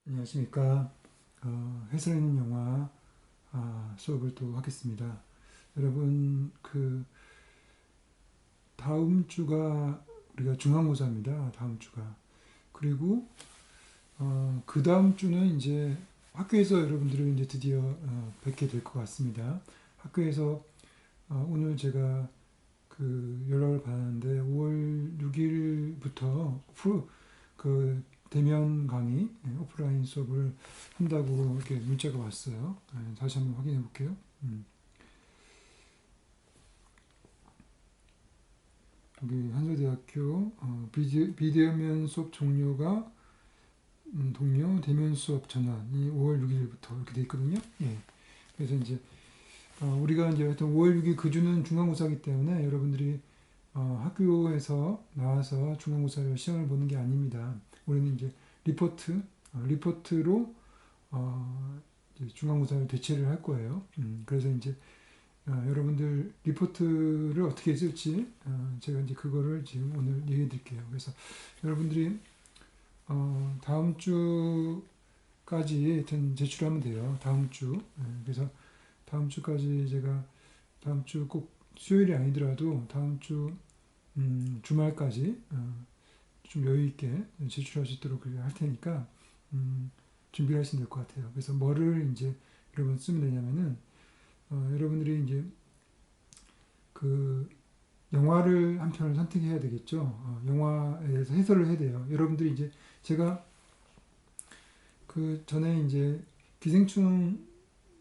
안녕하십니까. 해설하는 영화 수업을 또 하겠습니다. 여러분, 다음 주가 우리가 중간고사입니다. 다음 주가. 그리고 그 다음 주는 이제 학교에서 여러분들을 이제 드디어 뵙게 될 것 같습니다. 학교에서 오늘 제가 연락을 받았는데 5월 6일부터 대면 강의, 오프라인 수업을 한다고 이렇게 문자가 왔어요. 다시 한번 확인해 볼게요. 여기 한서대학교 비대면 수업 종료가 동료 대면 수업 전환이 5월 6일부터 이렇게 돼 있거든요. 예. 그래서 이제 우리가 이제 하여튼 5월 6일 그 주는 중간고사이기 때문에 여러분들이 학교에서 나와서 중간고사를 시험을 보는 게 아닙니다. 우리는 이제 리포트로 이제 중간고사를 대체를 할 거예요. 그래서 이제 여러분들 리포트를 어떻게 쓸지 제가 이제 그거를 지금 오늘 얘기해 드릴게요. 그래서 여러분들이 다음 주까지 하여튼 제출하면 돼요. 다음 주. 그래서 다음 주까지 제가 다음 주 꼭 수요일이 아니더라도 다음 주 주말까지 좀 여유 있게 제출할 수 있도록 할 테니까 준비를 하시면 될 것 같아요. 그래서 뭐를 이제 여러분 쓰면 되냐면은 여러분들이 이제 그 영화를 한 편을 선택해야 되겠죠. 영화에 대해서 해설을 해야 돼요. 여러분들이 이제 제가 그 전에 이제 기생충을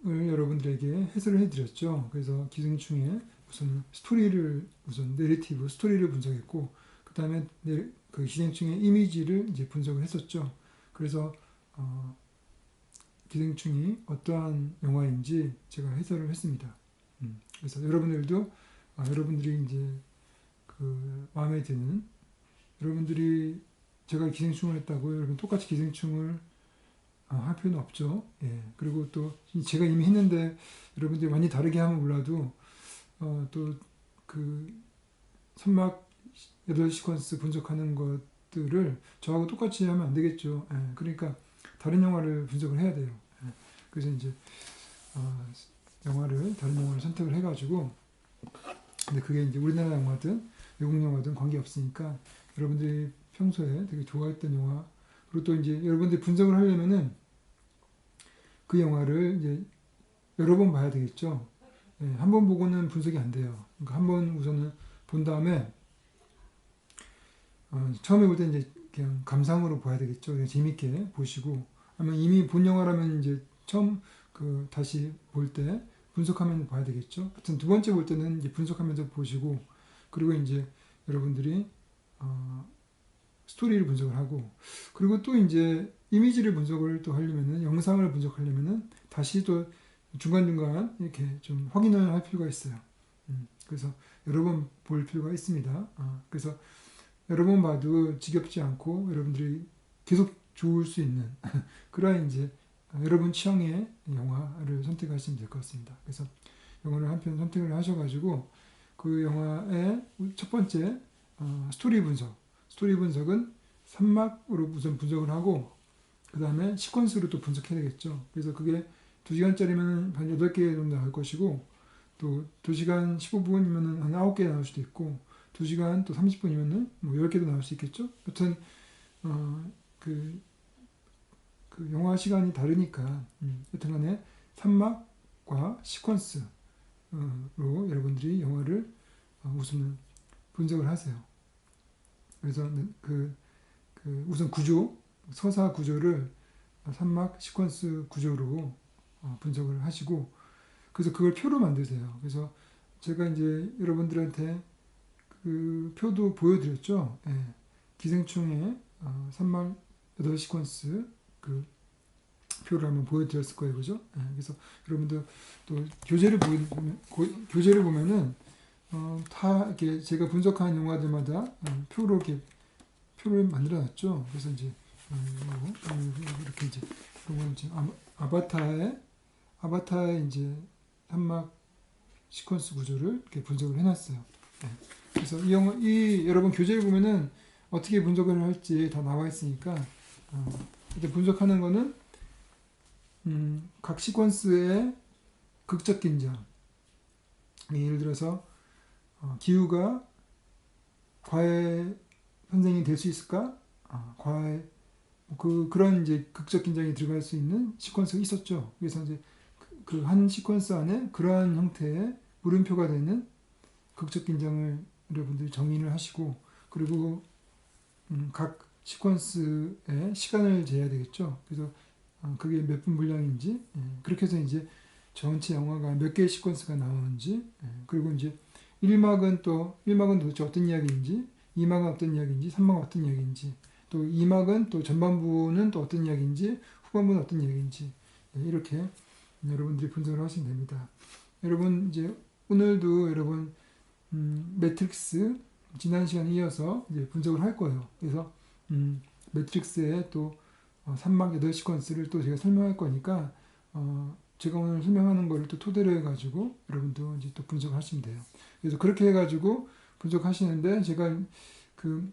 여러분들에게 해설을 해드렸죠. 그래서 기생충의 우선 내러티브 스토리를 분석했고, 그 다음에 그 기생충의 이미지를 이제 분석을 했었죠. 그래서 기생충이 어떠한 영화인지 제가 해설을 했습니다. 그래서 여러분들도 여러분들이 이제 마음에 드는 여러분들이 제가 기생충을 했다고 여러분 똑같이 기생충을 할 필요는 없죠. 예. 그리고 또 제가 이미 했는데 여러분들이 많이 다르게 하면 몰라도 또 선막 8시퀀스 분석하는 것들을 저하고 똑같이 하면 안 되겠죠. 예. 그러니까 다른 영화를 분석을 해야 돼요. 예. 그래서 이제 다른 영화를 선택을 해가지고, 근데 그게 이제 우리나라 영화든 외국 영화든 관계없으니까 여러분들이 평소에 되게 좋아했던 영화, 그리고 또 이제 여러분들이 분석을 하려면은 그 영화를 이제 여러 번 봐야 되겠죠. 예, 한 번 보고는 분석이 안 돼요. 그러니까 한 번 우선은 본 다음에 처음에 볼 때 이제 그냥 감상으로 봐야 되겠죠. 그냥 재밌게 보시고, 아니면 이미 본 영화라면 이제 처음 다시 볼 때 분석하면서 봐야 되겠죠. 하여튼 두 번째 볼 때는 이제 분석하면서 보시고, 그리고 이제 여러분들이 스토리를 분석을 하고, 그리고 또 이제 이미지를 분석을 또 하려면은, 영상을 분석하려면은 다시 또 중간중간 이렇게 좀 확인을 할 필요가 있어요. 그래서 여러 번 볼 필요가 있습니다. 그래서 여러 번 봐도 지겹지 않고 여러분들이 계속 좋을 수 있는 그러한 이제 여러분 취향의 영화를 선택하시면 될 것 같습니다. 그래서 영화를 한 편 선택을 하셔가지고 그 영화의 첫 번째 스토리 분석은 3막으로 우선 분석을 하고, 그 다음에 시퀀스로 또 분석해야 되겠죠. 그래서 그게 2시간짜리면 한 8개 정도 나올 것이고, 또 2시간 15분이면 한 9개 나올 수도 있고, 2시간 또 30분이면 뭐 10개도 나올 수 있겠죠. 여튼 그 영화 시간이 다르니까 여튼간에 3막과 시퀀스로 여러분들이 영화를 우선 분석을 하세요. 그래서 우선 서사 구조를 3막 시퀀스 구조로 분석을 하시고, 그래서 그걸 표로 만드세요. 그래서 제가 이제 여러분들한테 그 표도 보여드렸죠. 예. 기생충의 3막 8시퀀스 그 표를 한번 보여드렸을 거예요. 그죠? 예. 그래서 여러분들 또 교재를 보면은 다 이렇게 제가 분석한 영화들마다 표를 만들어 놨죠. 그래서 이제 이렇게 이제 이건 이제 아바타의 이제 3막 시퀀스 구조를 이렇게 분석을 해놨어요. 네. 그래서 여러분 교재를 보면은 어떻게 분석을 할지 다 나와 있으니까 분석하는 거는 각 시퀀스의 극적 긴장. 예를 들어서 기후가 과외 선생이 될 수 있을까? 과외 그런 이제 극적 긴장이 들어갈 수 있는 시퀀스가 있었죠. 그래서 이제 그 한 시퀀스 안에 그러한 형태의 물음표가 되는 극적 긴장을 여러분들이 정의를 하시고, 그리고 각 시퀀스의 시간을 재야 되겠죠. 그래서 그게 몇 분 분량인지, 그렇게 해서 이제 전체 영화가 몇 개의 시퀀스가 나오는지, 그리고 이제 1막은 도대체 어떤 이야기인지, 2막은 어떤 이야기인지, 3막은 어떤 이야기인지, 또 2막은 또 전반부는 또 어떤 이야기인지, 후반부는 어떤 이야기인지, 이렇게 여러분들이 분석을 하시면 됩니다. 여러분 이제 오늘도 여러분 매트릭스 지난 시간에 이어서 이제 분석을 할 거예요. 그래서 매트릭스의 또 3막 8시퀀스를 또 제가 설명할 거니까 제가 오늘 설명하는 거를 또 토대로 해가지고 여러분도 이제 또 분석하시면 돼요. 그래서 그렇게 해가지고 분석하시는데, 제가 그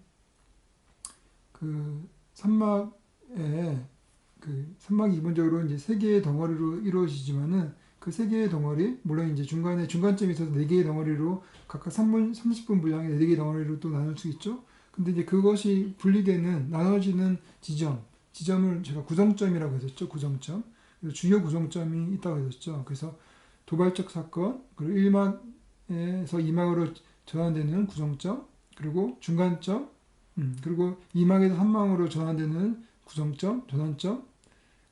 3막에 삼막이 기본적으로 이제 세 개의 덩어리로 이루어지지만은, 그 세 개의 덩어리, 물론 이제 중간점이 있어서 네 개의 덩어리로 각각 30분 분량의 네 개의 덩어리로 또 나눌 수 있죠. 근데 이제 그것이 분리되는, 나눠지는 지점을 제가 구성점이라고 했었죠. 구성점. 그래서 주요 구성점이 있다고 했었죠. 그래서 도발적 사건, 그리고 1막에서 2막으로 전환되는 구성점, 그리고 중간점, 그리고 2막에서 3막으로 전환되는 구성점, 전환점,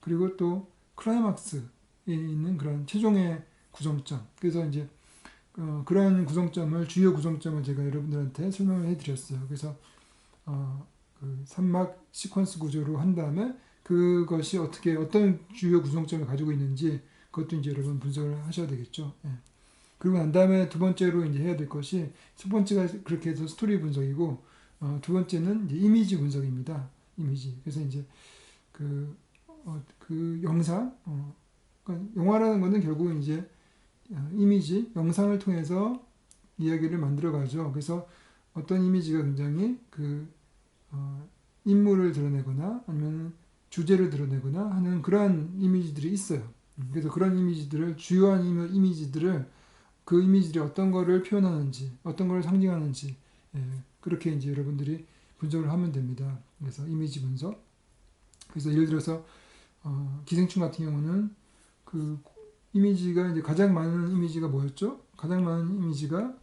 그리고 또 클라이막스에 있는 그런 최종의 구성점. 그래서 이제 그런 구성점을, 주요 구성점을 제가 여러분들한테 설명을 해드렸어요. 그래서 그 3막 시퀀스 구조로 한 다음에 그것이 어떤 주요 구성점을 가지고 있는지, 그것도 이제 여러분 분석을 하셔야 되겠죠. 예. 그리고 난 다음에 두 번째로 이제 해야 될 것이, 첫 번째가 그렇게 해서 스토리 분석이고, 두 번째는 이제 이미지 분석입니다. 이미지. 그래서 이제 그 영상, 그러니까 영화라는 것은 결국 이제 이미지, 영상을 통해서 이야기를 만들어가죠. 그래서 어떤 이미지가 굉장히 인물을 드러내거나 아니면 주제를 드러내거나 하는 그러한 이미지들이 있어요. 그래서 그런 이미지들을, 주요한 이미지들을, 그 이미지들이 어떤 거를 표현하는지, 어떤 거를 상징하는지, 그렇게 이제 여러분들이 분석을 하면 됩니다. 그래서 이미지 분석. 그래서 예를 들어서 기생충 같은 경우는 그 이미지가 이제 가장 많은 이미지가 뭐였죠? 가장 많은 이미지가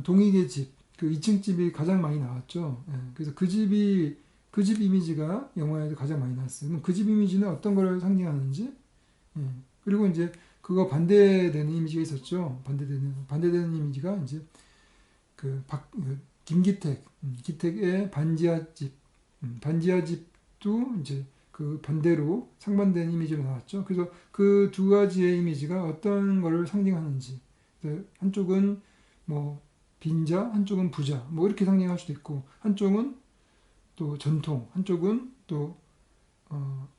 동익의 집, 그 2층 집이 가장 많이 나왔죠. 그래서 그 집 이미지가 영화에도 가장 많이 나왔어요. 그럼 그 집 이미지는 어떤 걸 상징하는지, 그리고 이제 그거 반대되는 이미지가 있었죠. 반대되는 이미지가 이제 기택의 반지하 집, 반지하 집도 이제 그 반대로 상반된 이미지로 나왔죠. 그래서 그 두 가지의 이미지가 어떤 거를 상징하는지, 한쪽은 뭐 빈자, 한쪽은 부자, 뭐 이렇게 상징할 수도 있고, 한쪽은 또 전통, 한쪽은 또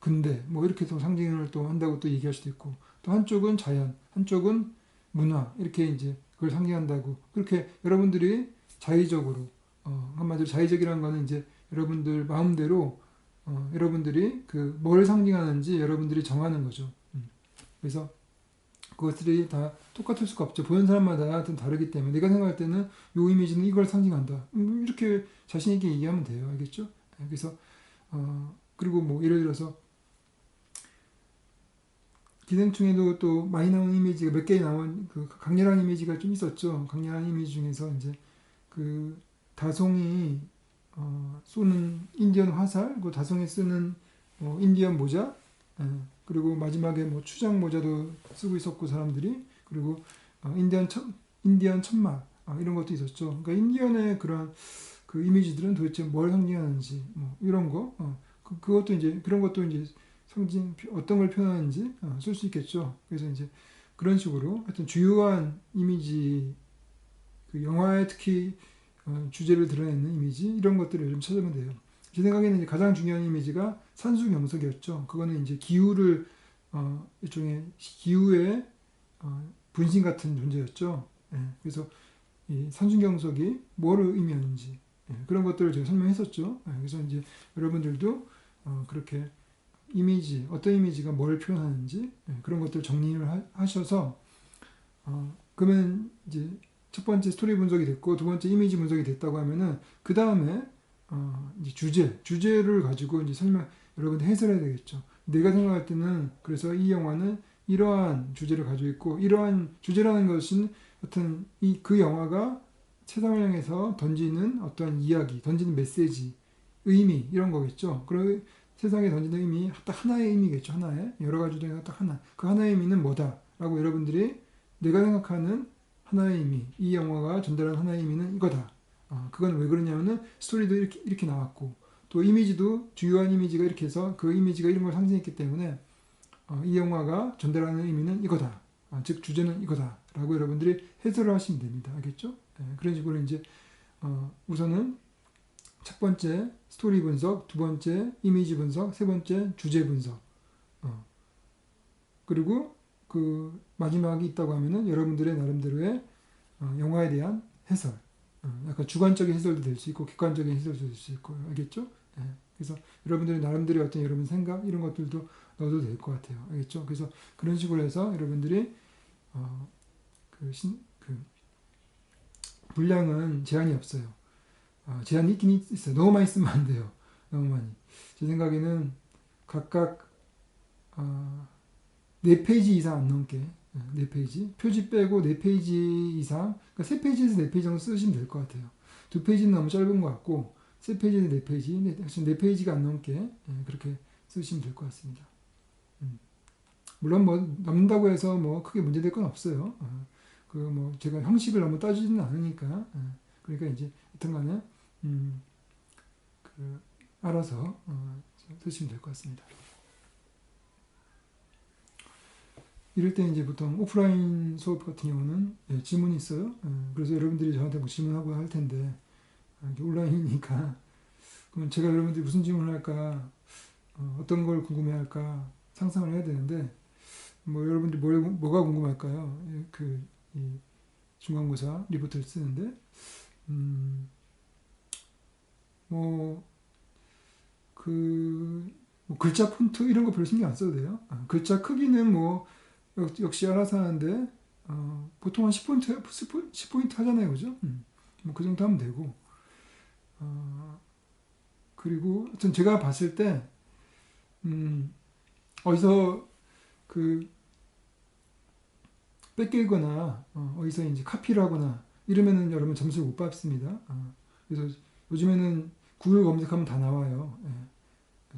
근대, 뭐 이렇게 또 상징을 또 한다고 또 얘기할 수도 있고, 또 한쪽은 자연, 한쪽은 문화, 이렇게 이제 그걸 상징한다고. 그렇게 여러분들이 자의적으로, 한마디로 자의적이라는 거는 이제 여러분들 마음대로 여러분들이 뭘 상징하는지 여러분들이 정하는 거죠. 그래서 그것들이 다 똑같을 수가 없죠. 보는 사람마다 좀 다르기 때문에, 내가 생각할 때는 이 이미지는 이걸 상징한다, 이렇게 자신 있게 얘기하면 돼요. 알겠죠? 그래서 그리고 뭐 예를 들어서 기생충에도 또 많이 나온 이미지가 몇 개 나온 강렬한 이미지가 좀 있었죠. 강렬한 이미지 중에서 이제 그 다송이 쏘는 인디언 화살, 그 다송이 쓰는 인디언 모자, 그리고 마지막에 뭐 추장 모자도 쓰고 있었고 사람들이, 그리고 인디언 천막, 이런 것도 있었죠. 그러니까 인디언의 그런 그 이미지들은 도대체 뭘 상징하는지, 뭐 이런 거, 그것도 이제 그런 것도 이제 상징, 어떤 걸 표현하는지 쓸 수 있겠죠. 그래서 이제 그런 식으로 하여튼 주요한 이미지, 그 영화에 특히 주제를 드러내는 이미지, 이런 것들을 좀 찾으면 돼요. 제 생각에는 이제 가장 중요한 이미지가 산수경석이었죠. 그거는 이제 기후를 일종의 기후의 분신 같은 존재였죠. 그래서 이 산수경석이 뭐를 의미하는지, 그런 것들을 제가 설명했었죠. 그래서 이제 여러분들도 그렇게 이미지, 어떤 이미지가 뭘 표현하는지 그런 것들 정리를 하셔서 그러면 이제 첫 번째 스토리 분석이 됐고 두 번째 이미지 분석이 됐다고 하면은 그 다음에 이제 주제를 가지고 이제 여러분들 해설해야 되겠죠. 내가 생각할 때는 그래서 이 영화는 이러한 주제를 가지고 있고 이러한 주제라는 것은 어떤 그 영화가 세상을 향해서 던지는 어떠한 이야기, 던지는 메시지, 의미 이런 거겠죠. 그리고 세상에 던지는 의미 딱 하나의 의미겠죠. 하나의 여러 가지 중에서 딱 하나. 그 하나의 의미는 뭐다라고 여러분들이 내가 생각하는 하나의 의미, 이 영화가 전달하는 하나의 의미는 이거다. 그건 왜 그러냐면은 스토리도 이렇게 나왔고 또 이미지도 주요한 이미지가 이렇게 해서 그 이미지가 이런 걸 상징했기 때문에 이 영화가 전달하는 의미는 이거다. 즉 주제는 이거다. 라고 여러분들이 해설을 하시면 됩니다. 알겠죠? 그런 식으로 이제 우선은 첫 번째 스토리 분석, 두 번째 이미지 분석, 세 번째 주제 분석. 그리고 그 마지막이 있다고 하면은 여러분들의 나름대로의 영화에 대한 해설. 약간 주관적인 해설도 될 수 있고 객관적인 해설도 될 수 있고 알겠죠? 그래서 여러분들의 나름대로의 어떤 여러분 생각 이런 것들도 넣어도 될 것 같아요. 알겠죠? 그래서 그런 식으로 해서 여러분들이 그 분량은 제한이 없어요. 제한이 있긴 있어요. 너무 많이 쓰면 안 돼요. 너무 많이. 제 생각에는 각각 4페이지 이상 안 넘게 4페이지 표지 빼고 4페이지 이상 그러니까 3페이지에서 4페이지 정도 쓰시면 될 것 같아요. 2페이지는 너무 짧은 것 같고 3페이지에서 4페이지 4페이지가 안 넘게 그렇게 쓰시면 될 것 같습니다. 물론 뭐 넘는다고 해서 뭐 크게 문제될 건 없어요. 그 뭐 제가 형식을 너무 따지지는 않으니까 그러니까 이제 하여튼간에 알아서 쓰시면 될 것 같습니다. 이럴 때 이제 보통 오프라인 수업 같은 경우는 질문이 있어요. 그래서 여러분들이 저한테 뭐 질문하고 할 텐데 온라인이니까 그러면 제가 여러분들이 무슨 질문을 할까 어떤 걸 궁금해할까 상상을 해야 되는데 뭐 여러분들이 뭐가 궁금할까요? 이 중간고사 리포트를 쓰는데 뭐 글자 폰트 이런 거 별로 신경 안 써도 돼요. 글자 크기는 뭐 역시 알아서 하는데 보통 한 10포인트 하잖아요. 그죠? 뭐 그 정도 하면 되고 그리고 하여튼 제가 봤을 때 어디서 뺏기거나 어디서 이제 카피를 하거나 이러면은 여러분 점수를 못 받습니다. 그래서 요즘에는 구글 검색하면 다 나와요.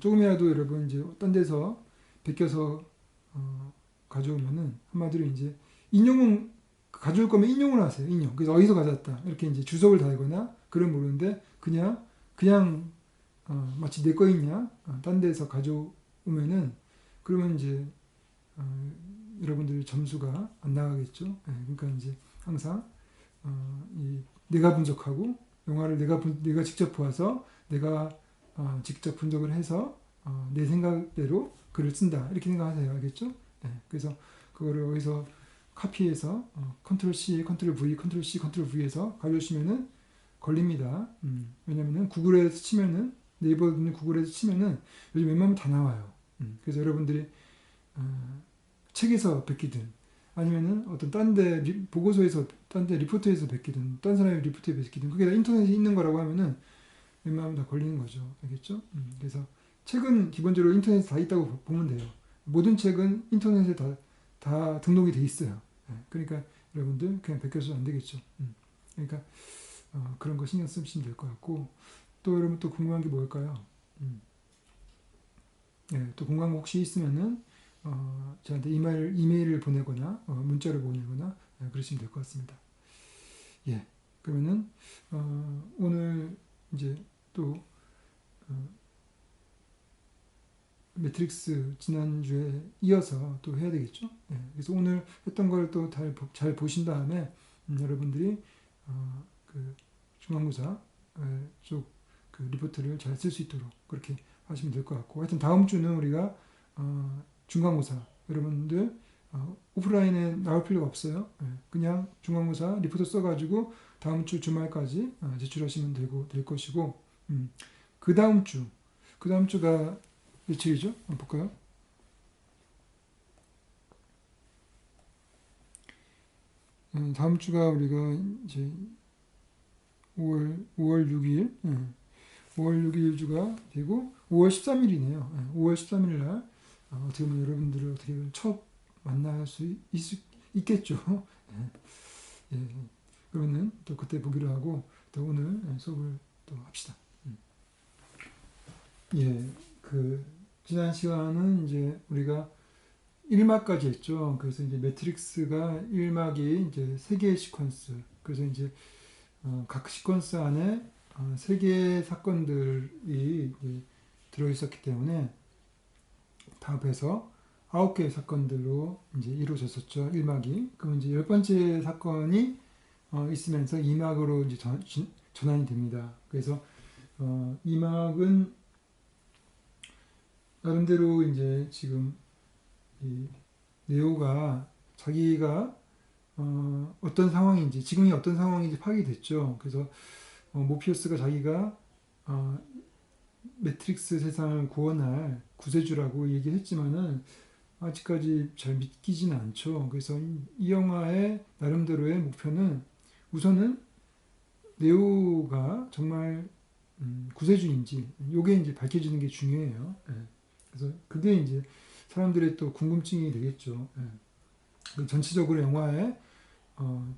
조금이라도 여러분 이제 딴 데서 베껴서 가져오면은 한마디로 이제 인용은 가져올 거면 인용을 하세요. 인용. 그래서 어디서 가져왔다 이렇게 이제 주석을 달거나 그런 모르는데 그냥 마치 내 거있냐 딴 데서 가져오면은 그러면 이제 여러분들 점수가 안 나가겠죠. 그러니까 이제 항상 내가 분석하고 영화를 내가 직접 보아서 내가 직접 분석을 해서 내 생각대로 글을 쓴다 이렇게 생각하세요. 알겠죠? 그래서 그거를 어디서 카피해서 컨트롤 C, 컨트롤 V, 컨트롤 C, 컨트롤 V에서 가져오시면은 걸립니다. 왜냐면은 구글에서 치면은 네이버 있는 구글에서 치면은 요즘 웬만하면 다 나와요. 그래서 여러분들이 책에서 베끼든 아니면은 어떤 딴 데 보고서에서 딴 데 리포트에서 베끼든 딴 사람의 리포트에 베끼든 그게 다 인터넷에 있는 거라고 하면은 웬만하면 다 걸리는 거죠. 알겠죠? 그래서 책은 기본적으로 인터넷에 다 있다고 보면 돼요. 모든 책은 인터넷에 다 등록이 돼 있어요. 그러니까 여러분들 그냥 베껴서는 안 되겠죠. 그러니까 그런 거 신경 쓰시면 될 것 같고 또 여러분 또 궁금한 게 뭘까요? 또 궁금한 거 혹시 있으면은 저한테 이메일을 보내거나 문자를 보내거나 그러시면 될 것 같습니다. 예, 그러면은 오늘 이제 또 매트릭스 지난주에 이어서 또 해야 되겠죠. 그래서 오늘 했던 걸 또 잘 보신 다음에 여러분들이 그 중간고사 쪽 그 리포트를 잘 쓸 수 있도록 그렇게 하시면 될 것 같고 하여튼 다음 주는 우리가 중간고사 여러분들 오프라인에 나올 필요가 없어요. 그냥 중간고사 리포트 써가지고 다음 주 주말까지 제출하시면 될 것이고 그 다음 주가 며칠이죠? 한번 볼까요? 다음 주가 우리가 이제 5월 6일, 5월 6일 주가 되고 5월 13일이네요. 5월 13일 날 어떻게 보면 여러분들을 어떻게 보면 처음 만날 수 있겠죠. 예, 그러면은 또 그때 보기로 하고 또 오늘 수업을 또 합시다. 예, 그 지난 시간은 이제 우리가 1막까지 했죠. 그래서 이제 매트릭스가 1막이 이제 3개의 시퀀스. 그래서 이제 각 시퀀스 안에 3개의 사건들이 이제 들어있었기 때문에 다 합해서 9개의 사건들로 이제 이루어졌었죠. 1막이. 그럼 이제 10번째 사건이 있으면서 2막으로 이제 전환이 됩니다. 그래서 2막은 나름대로 이제 지금 이 네오가 자기가 어떤 상황인지 지금이 어떤 상황인지 파악이 됐죠. 그래서 모피우스가 자기가 매트릭스 세상을 구원할 구세주라고 얘기했지만은 아직까지 잘 믿기지는 않죠. 그래서 이 영화의 나름대로의 목표는 우선은 네오가 정말 구세주인지 요게 이제 밝혀지는 게 중요해요. 예. 그래서 그게 이제 사람들의 또 궁금증이 되겠죠. 예. 그 전체적으로 영화의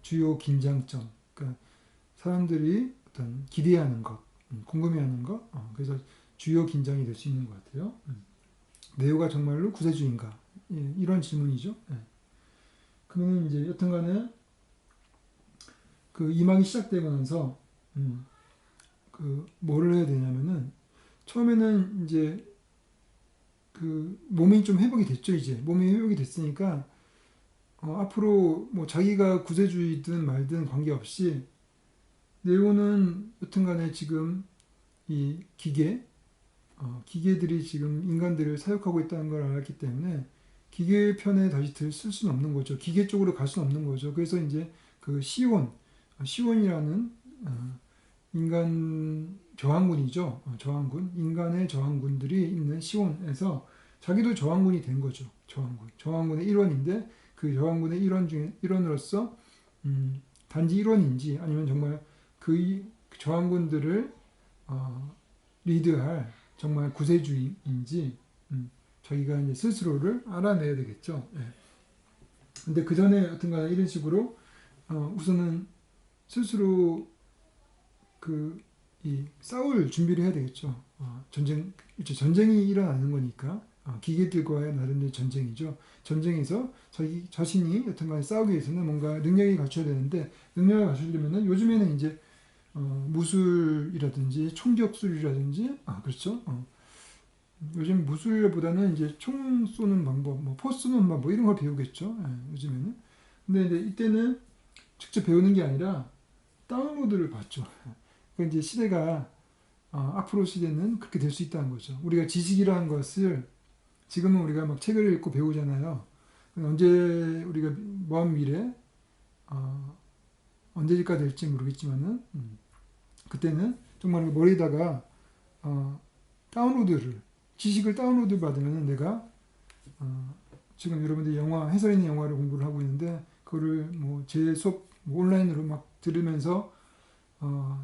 주요 긴장점, 그러니까 사람들이 어떤 기대하는 것, 궁금해하는 것, 그래서 주요 긴장이 될 수 있는 것 같아요. 네오가 정말로 구세주인가? 예, 이런 질문이죠. 예. 그러면 이제 여튼간에 그 2막이 시작되고 나서 그 뭐를 해야 되냐면은 처음에는 이제 그 몸이 좀 회복이 됐죠. 이제 몸이 회복이 됐으니까 앞으로 뭐 자기가 구세주이든 말든 관계없이 네오는 여튼간에 지금 이 기계들이 지금 인간들을 사육하고 있다는 걸 알았기 때문에 기계 편에 다시 쓸 수는 없는 거죠. 기계 쪽으로 갈 수는 없는 거죠. 그래서 이제 그 시온이라는 인간 저항군이죠. 저항군, 인간의 저항군들이 있는 시온에서 자기도 저항군이 된 거죠. 저항군의 일원인데 그 저항군의 일원으로서 단지 일원인지 아니면 정말 그 저항군들을 리드할 정말 구세주인지 자기가 이제 스스로를 알아내야 되겠죠. 예. 근데 그 전에 어떤가 이런 식으로 우선은 스스로 싸울 준비를 해야 되겠죠. 전쟁이 일어나는 거니까 기계들과의 나름대로 전쟁이죠. 전쟁에서 자기 자신이 여튼간에 싸우기 위해서는 뭔가 능력이 갖춰야 되는데 능력을 갖추려면은 요즘에는 이제 무술이라든지 총격술이라든지 그렇죠. 요즘 무술보다는 이제 총 쏘는 방법, 뭐 포 쏘는 방법 뭐 이런 걸 배우겠죠. 예, 요즘에는. 근데 이제 이때는 직접 배우는 게 아니라 다운로드를 받죠. 그 이제 시대가 앞으로 시대는 그렇게 될 수 있다는 거죠. 우리가 지식이라는 것을 지금은 우리가 막 책을 읽고 배우잖아요. 언제 우리가 먼 미래 언제까 될지 모르겠지만은 그때는 정말 머리에다가 지식을 다운로드 받으면 내가 지금 여러분들이 해설 있는 영화를 공부를 하고 있는데 그거를 뭐 제 수업 온라인으로 막 들으면서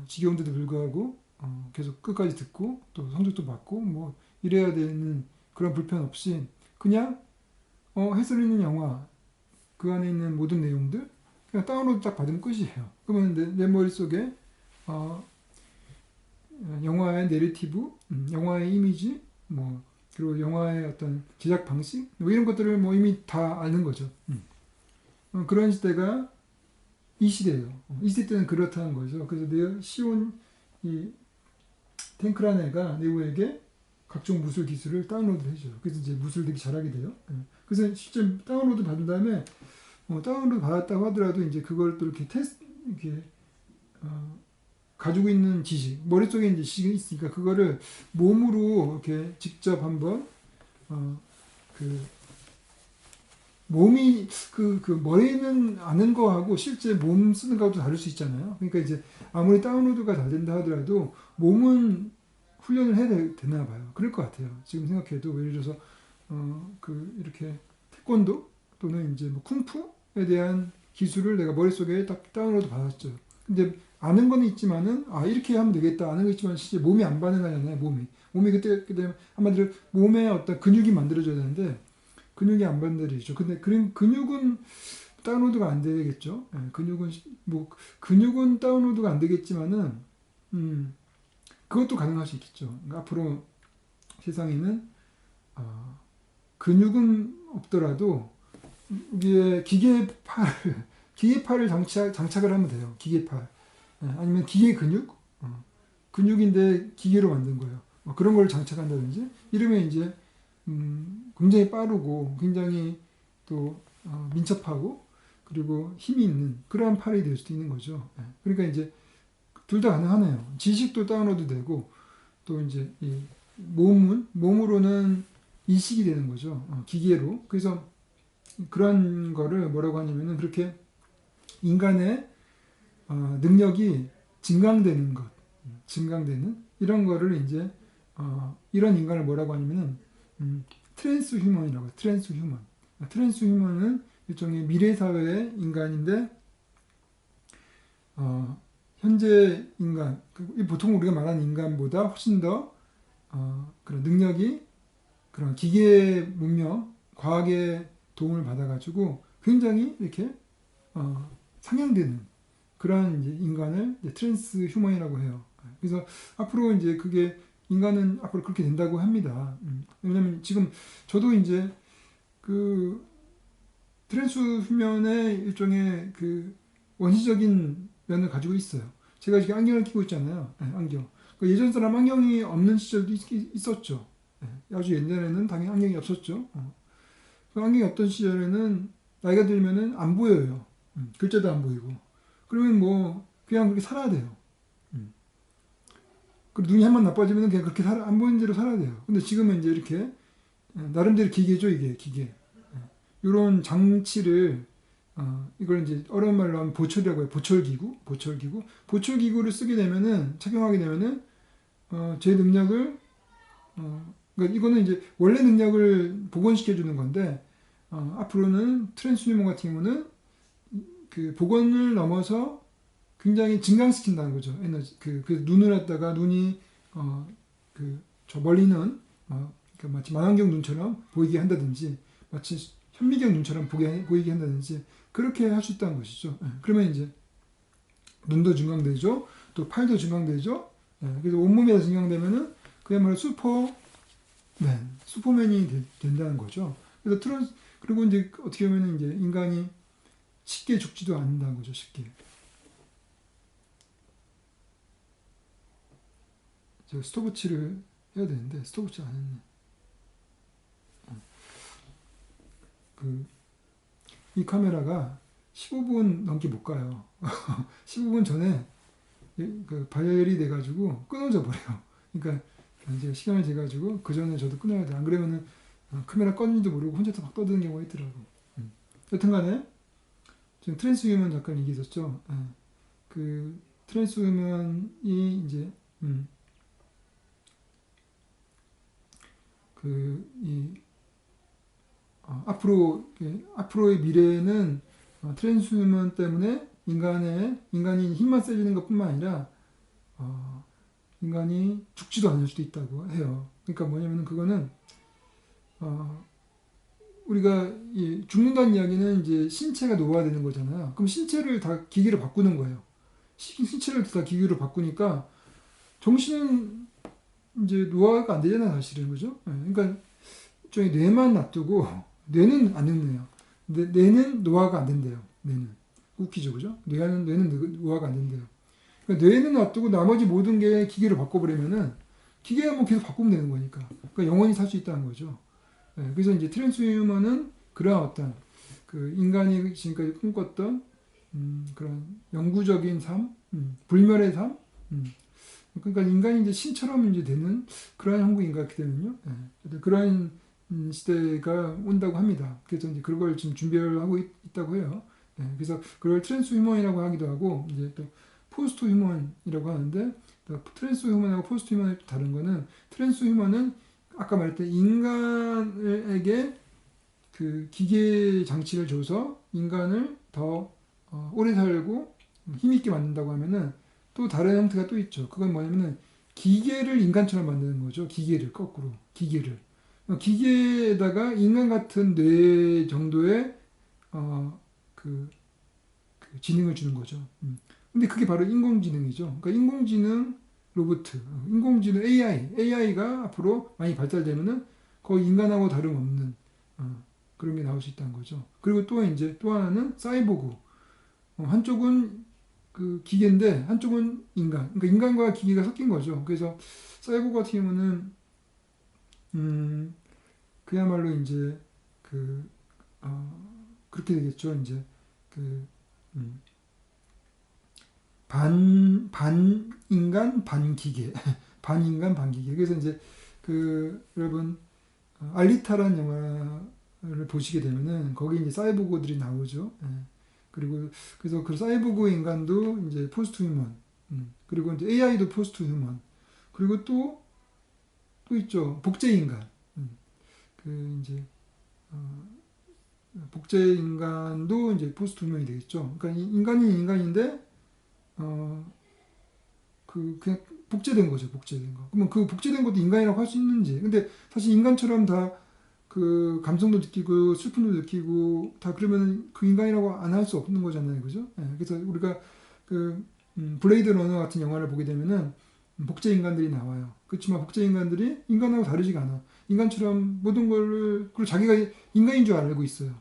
지겨운데도 불구하고 계속 끝까지 듣고 또 성적도 받고 뭐 이래야 되는 그런 불편 없이 그냥 해설 있는 영화 그 안에 있는 모든 내용들 그냥 다운로드 딱 받으면 끝이에요. 그러면 내 머릿속에 영화의 내러티브, 영화의 이미지, 뭐 그리고 영화의 어떤 제작 방식 뭐 이런 것들을 뭐 이미 다 아는 거죠. 그런 시대가 이 시대예요. 이 시대 때는 그렇다는 거죠. 그래서 시온 이 탱크라네가 네오에게 각종 무술 기술을 다운로드 해줘요. 그래서 이제 무술 되게 잘하게 돼요. 그래서 실제 다운로드 받은 다음에 다운로드 받았다고 하더라도 이제 그걸 또 이렇게 가지고 있는 지식, 머릿속에 이제 지식이 있으니까 그거를 몸으로 이렇게 직접 한번 몸이 머리는 아는 거하고 실제 몸 쓰는 거하고 다를 수 있잖아요. 그러니까 이제 아무리 다운로드가 잘 된다 하더라도 몸은 훈련을 해야 되나 봐요. 그럴 것 같아요. 지금 생각해도 예를 들어서 이렇게 태권도 또는 이제 뭐 쿵푸에 대한 기술을 내가 머릿속에 딱 다운로드 받았죠. 근데 아는 거는 있지만은 이렇게 하면 되겠다 아는 거 있지만 실제 몸이 안 반응하잖아요. 몸이 그때 한마디로 몸에 어떤 근육이 만들어져야 되는데 근육이 안 만들어지죠. 근데 근육은 다운로드가 안 되겠죠. 예, 근육은 다운로드가 안 되겠지만은 그것도 가능할 수 있겠죠. 그러니까 앞으로 세상에는 근육은 없더라도 이게 기계팔을 장착을 하면 돼요. 기계팔. 예, 아니면 기계 근육? 근육인데 기계로 만든 거예요. 그런 걸 장착한다든지 이러면 이제 굉장히 빠르고 굉장히 또 민첩하고 그리고 힘이 있는 그러한 팔이 될 수도 있는 거죠. 예, 그러니까 이제 둘 다 가능하네요. 지식도 다운로드 되고 또 이제 이 몸으로는 이식이 되는 거죠. 기계로. 그래서 그런 거를 뭐라고 하냐면은 그렇게 인간의 능력이 증강되는 것, 증강되는 이런 거를 이제 이런 인간을 뭐라고 하냐면은 트랜스 휴먼이라고 해요. 트랜스 휴먼. 트랜스 휴먼은 일종의 미래 사회의 인간인데 현재 인간, 보통 우리가 말하는 인간보다 훨씬 더 그런 능력이 그런 기계 문명, 과학의 도움을 받아가지고 굉장히 이렇게 상향되는 그런 이제 인간을 이제 트랜스 휴먼이라고 해요. 그래서 앞으로 이제 그게 인간은 앞으로 그렇게 된다고 합니다. 왜냐면 지금 저도 이제 그 트랜스 휴먼의 일종의 그 원시적인 면을 가지고 있어요. 제가 지금 안경을 끼고 있잖아요. 네, 안경. 예전 사람 안경이 없는 시절도 있었죠. 네, 아주 옛날에는 당연히 안경이 없었죠. 그 안경이 없던 시절에는 나이가 들면은 안 보여요. 글자도 안 보이고. 그러면 뭐 그냥 그렇게 살아야 돼요. 그리고 눈이 한번 나빠지면 그냥 그렇게 안 보이는 대로 살아야 돼요. 근데 지금은 이제 이렇게 나름대로 기계죠, 이게 기계. 이런 장치를 이걸 이제 어려운 말로 하면 보철이라고 해요. 보철기구를 쓰게 되면은 착용하게 되면은 제 능력을 그러니까 이거는 이제 원래 능력을 복원시켜 주는 건데 앞으로는 트랜스휴먼 같은 경우는 그 복원을 넘어서 굉장히 증강시킨다는 거죠. 에너지 그 눈을 갖다가 눈이 저 멀리는 그러니까 마치 망원경 눈처럼 보이게 한다든지 마치 현미경 눈처럼 보이게 한다든지 그렇게 할 수 있다는 것이죠. 그러면 이제 눈도 증강되죠. 또 팔도 증강되죠. 그래서 온몸이 다 증강되면은 그야말로 슈퍼맨이 된다는 거죠. 그래서 그리고 이제 어떻게 보면 이제 인간이 쉽게 죽지도 않는다는 거죠. 쉽게. 제가 스톱워치를 해야 되는데 스톱워치 안 했네. 이 카메라가 15분 넘게 못 가요. 15분 전에 발열이 돼가지고 끊어져 버려요. 그러니까 이제 시간을 재가지고 그 전에 저도 끊어야 돼. 안 그러면은 카메라 꺼진지도 모르고 혼자서 막 떠드는 경우가 있더라고. 여튼간에 지금 트랜스휴먼 잠깐 얘기했었죠. 그 트랜스휴먼이 이제 앞으로의 미래에는 트랜스휴먼 때문에 인간이 힘만 세지는 것뿐만 아니라 인간이 죽지도 않을 수도 있다고 해요. 그러니까 뭐냐면은 그거는 우리가 죽는다는 이야기는 이제 신체가 노화되는 거잖아요. 그럼 신체를 다 기계로 바꾸는 거예요. 신체를 다 기계로 바꾸니까 정신은 이제 노화가 안 되잖아요, 사실은. 그죠? 그러니까 저희 뇌만 놔두고 뇌는 안 늙네요. 뇌는 노화가 안 된대요. 뇌는 웃기죠, 그죠? 뇌는 노화가 안 된대요. 그러니까 뇌는 놔두고 나머지 모든 게 기계로 바꿔버리면은 기계가 뭐 계속 바꾸면 되는 거니까. 그러니까 영원히 살 수 있다는 거죠. 그래서 이제 트랜스휴먼은 그러한 어떤 그 인간이 지금까지 꿈꿨던 그런 영구적인 삶, 불멸의 삶, 그러니까 인간이 이제 신처럼 이제 되는 그러한 형국인가 이렇게 되면요. 그러한 시대가 온다고 합니다. 그래서 이제 그걸 지금 준비를 하고 있다고 해요. 그래서 그걸 트랜스휴먼이라고 하기도 하고 이제 또 포스트 휴먼이라고 하는데, 트랜스 휴먼하고 포스트 휴먼의 다른 거는, 트랜스 휴먼은 아까 말했던 인간에게 그 기계 장치를 줘서 인간을 더 오래 살고 힘있게 만든다고 하면은, 또 다른 형태가 또 있죠. 그건 뭐냐면은 기계를 인간처럼 만드는 거죠. 기계를 거꾸로 기계를 기계에다가 인간 같은 뇌 정도의 어, 그, 그 지능을 주는 거죠. 근데 그게 바로 인공지능이죠. 그러니까 인공지능 로봇, 인공지능 AI가 앞으로 많이 발달되면은 거의 인간하고 다름없는 그런 게 나올 수 있다는 거죠. 그리고 또 이제 또 하나는 사이보그. 한쪽은 그 기계인데 한쪽은 인간. 그러니까 인간과 기계가 섞인 거죠. 그래서 사이보그 같은 경우는 그야말로 이제 그 그렇게 되겠죠. 이제 그 반 인간 반 기계, 반 인간 반 기계. 그래서 이제 그 여러분 알리타라는 영화를 보시게 되면은 거기 이제 사이보그들이 나오죠. 예. 그리고 그래서 그 사이보그 인간도 이제 포스트 휴먼, 그리고 이제 AI도 포스트 휴먼, 그리고 또 있죠. 복제 인간. 그 이제 복제 인간도 이제 포스트 휴먼이 되겠죠. 그러니까 인간이 인간인데 그냥 복제된 거죠. 복제된 거. 그러면 그 복제된 것도 인간이라고 할 수 있는지. 근데 사실 인간처럼 다 그 감성도 느끼고 슬픔도 느끼고 다 그러면 그 인간이라고 안 할 수 없는 거잖아요. 그죠? 예, 그래서 우리가 그 블레이드 러너 같은 영화를 보게 되면은 복제 인간들이 나와요. 그렇지만 복제 인간들이 인간하고 다르지가 않아. 인간처럼 모든 거를 그리고 자기가 인간인 줄 알고 있어요.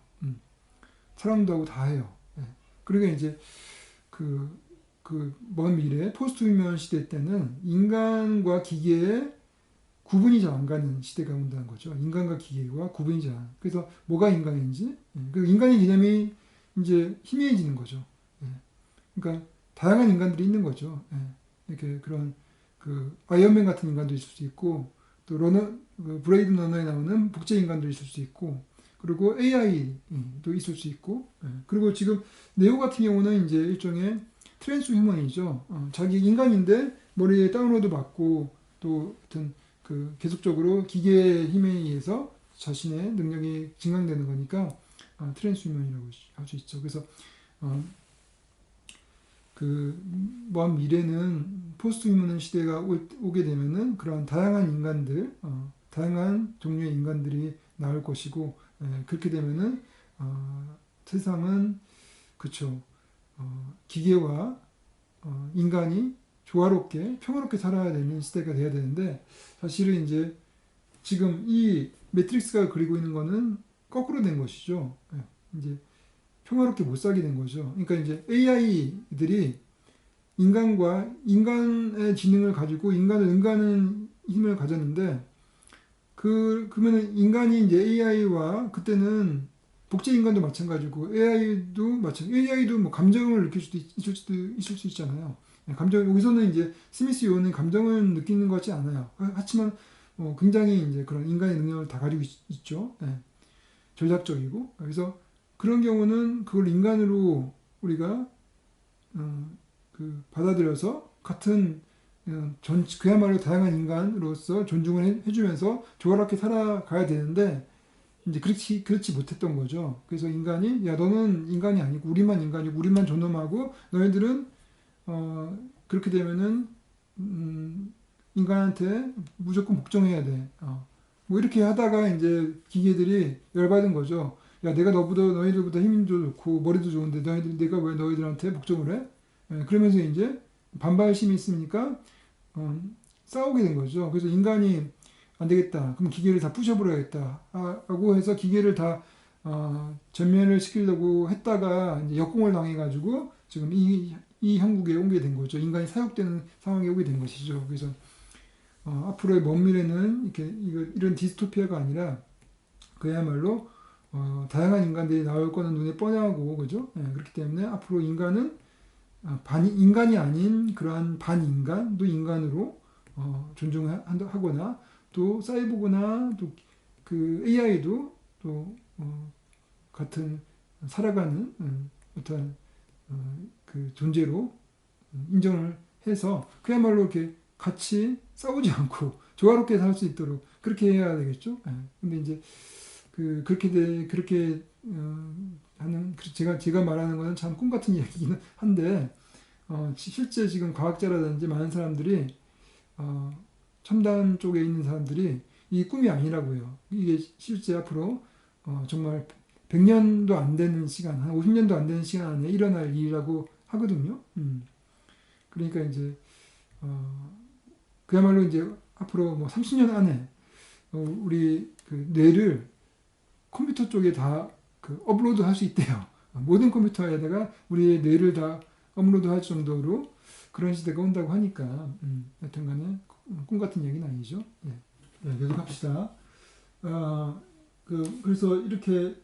사랑도 하고 다 해요. 예. 그러니까 이제 그 먼 미래 포스트 휴먼 시대 때는 인간과 기계의 구분이 잘 안 가는 시대가 온다는 거죠. 인간과 기계가 구분이 잘 안. 그래서 뭐가 인간인지, 그 인간의 개념이 이제 희미해지는 거죠. 예. 그러니까 다양한 인간들이 있는 거죠. 예. 이렇게 그런 그 아이언맨 같은 인간도 있을 수 있고, 또 그 브레이드 러너에 나오는 복제 인간도 있을 수 있고, 그리고 AI도 있을 수 있고, 예. 그리고 지금 네오 같은 경우는 이제 일종의 트랜스 휴먼이죠. 자기 인간인데 머리에 다운로드 받고 또 어떤 그 계속적으로 기계의 힘에 의해서 자신의 능력이 증강되는 거니까 트랜스 휴먼이라고 할 수 있죠. 그래서 그 먼 미래는 포스트 휴먼 시대가 오게 되면은 그런 다양한 인간들, 다양한 종류의 인간들이 나올 것이고, 그렇게 되면은 세상은 그쵸. 기계와 인간이 조화롭게 평화롭게 살아야 되는 시대가 돼야 되는데, 사실은 이제 지금 이 매트릭스가 그리고 있는 거는 거꾸로 된 것이죠. 이제 평화롭게 못 살게 된 거죠. 그러니까 이제 AI들이 인간의 지능을 가지고 인간을 응가하는 힘을 가졌는데, 그러면은 인간이 이제 AI와 그때는 복제 인간도 마찬가지고 AI도 뭐 감정을 느낄 수도 있을 수 있잖아요. 여기서는 이제 스미스 요원은 감정을 느끼는 것 같지 않아요. 하지만 굉장히 이제 그런 인간의 능력을 다 가지고 있죠. 예. 전략적이고. 그래서 그런 경우는 그걸 인간으로 우리가 받아들여서 같은 그야말로 다양한 인간으로서 존중을 해주면서 조화롭게 살아가야 되는데, 이제 그렇지 못했던 거죠. 그래서 인간이, 야, 너는 인간이 아니고, 우리만 인간이고, 우리만 존엄하고, 너희들은, 그렇게 되면은, 인간한테 무조건 복종해야 돼. 뭐 이렇게 하다가 이제 기계들이 열받은 거죠. 야, 내가 너희들보다 힘도 좋고, 머리도 좋은데, 내가 왜 너희들한테 복종을 해? 그러면서 이제 반발심이 있으니까, 싸우게 된 거죠. 그래서 인간이 안 되겠다. 그럼 기계를 다 부셔버려야겠다. 하고 해서 기계를 다 전면을 시키려고 했다가 이제 역공을 당해가지고 지금 이 형국에 오게 된 거죠. 인간이 사육되는 상황에 오게 된 것이죠. 그래서 앞으로의 먼 미래는 이런 디스토피아가 아니라 그야말로 다양한 인간들이 나올 거는 눈에 뻔하고 그죠. 그렇기 때문에 앞으로 인간은 인간이 아닌 그러한 반인간도 인간으로 존중하거나, 또 사이보그나 또 그 AI도 또 같은 살아가는 어떤 그 존재로 인정을 해서 그야말로 이렇게 같이 싸우지 않고 조화롭게 살 수 있도록 그렇게 해야 되겠죠. 예. 근데 이제 그렇게 하는 제가 말하는 거는 참 꿈 같은 이야기긴 한데 실제 지금 과학자라든지 많은 사람들이 첨단 쪽에 있는 사람들이 이 꿈이 아니라고 해요. 이게 실제 앞으로 정말 100년도 안 되는 시간, 한 50년도 안 되는 시간 안에 일어날 일이라고 하거든요. 그러니까 이제 그야말로 이제 앞으로 뭐 30년 안에 우리 그 뇌를 컴퓨터 쪽에 다 그 업로드 할 수 있대요. 모든 컴퓨터에다가 우리의 뇌를 다 업로드 할 정도로 그런 시대가 온다고 하니까 여튼 간에 꿈 같은 얘기는 아니죠. 네. 네, 계속 합시다. 그래서 이렇게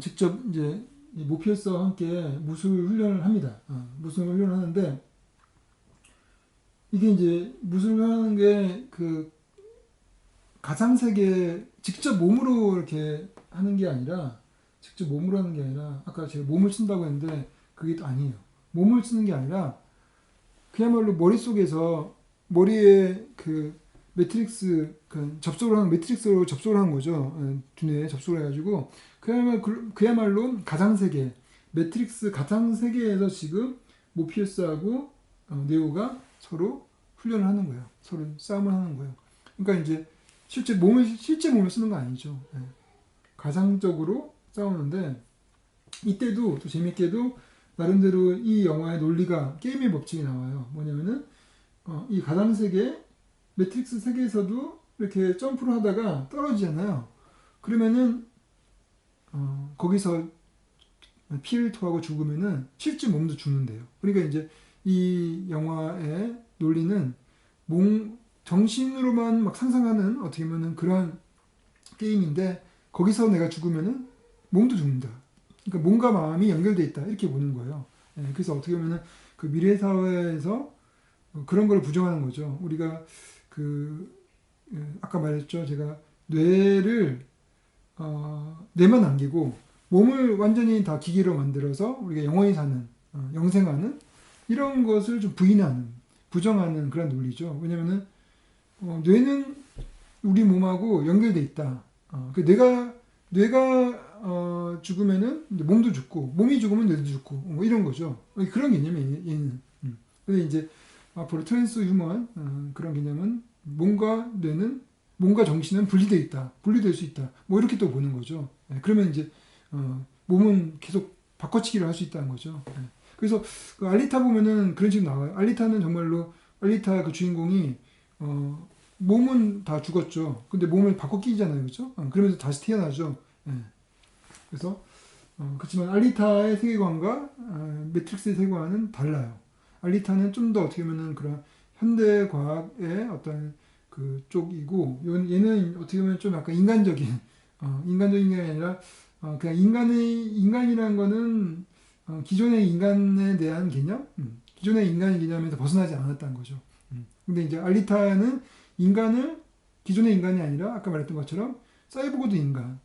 직접 이제 모피어스와 함께 무술 훈련을 합니다. 무술 훈련을 하는데 이게 이제 무술 훈련하는 게 그 가상세계 직접 몸으로 이렇게 하는 게 아니라 아까 제가 몸을 쓴다고 했는데 그게 또 아니에요. 몸을 쓰는 게 아니라 그야말로 머리에 그 매트릭스 매트릭스로 접속을 하는 거죠. 두뇌에 접속을 해가지고 그야말로 가상세계 매트릭스 가상세계에서 지금 모피어스하고 네오가 서로 훈련을 하는 거예요. 서로 싸움을 하는 거예요. 그러니까 이제 실제 몸을 쓰는 거 아니죠. 가상적으로 싸우는데 이때도 또 재밌게도 나름대로 이 영화의 논리가 게임의 법칙이 나와요. 뭐냐면은 이 가상세계 매트릭스 세계에서도 이렇게 점프를 하다가 떨어지잖아요. 그러면은 거기서 피를 토하고 죽으면은 실제 몸도 죽는데요. 그러니까 이제 이 영화의 논리는 정신으로만 막 상상하는 어떻게 보면은 그런 게임인데 거기서 내가 죽으면은 몸도 죽는다. 그러니까 몸과 마음이 연결돼 있다 이렇게 보는 거예요. 그래서 어떻게 보면은 그 미래 사회에서 그런 걸 부정하는 거죠. 우리가 아까 말했죠. 제가 뇌만 남기고 몸을 완전히 다 기계로 만들어서 우리가 영원히 사는 영생하는 이런 것을 좀 부정하는 그런 논리죠. 왜냐면은 뇌는 우리 몸하고 연결돼 있다. 뇌가 죽으면은 몸도 죽고 몸이 죽으면 뇌도 죽고 뭐 이런 거죠. 그런 개념이에요. 얘는. 근데 이제 앞으로 트랜스 휴먼 그런 개념은 몸과 정신은 분리될 수 있다. 뭐 이렇게 또 보는 거죠. 그러면 이제 몸은 계속 바꿔치기를 할 수 있다는 거죠. 그래서 그 알리타 보면은 그런 식으로 나와요. 알리타는 정말로 알리타 그 주인공이 몸은 다 죽었죠. 근데 몸을 바꿔 끼잖아요, 그렇죠? 그러면서 다시 태어나죠. 그래서 그렇지만 알리타의 세계관과 매트릭스의 세계관은 달라요. 알리타는 좀 더 어떻게 보면은 그런 현대 과학의 어떤 그 쪽이고 얘는 어떻게 보면 좀 약간 인간적인 게 아니라 그냥 인간이라는 거는 기존의 인간에 대한 개념, 기존의 인간의 개념에서 벗어나지 않았다는 거죠. 근데 이제 알리타는 기존의 인간이 아니라 아까 말했던 것처럼 사이보그도 인간,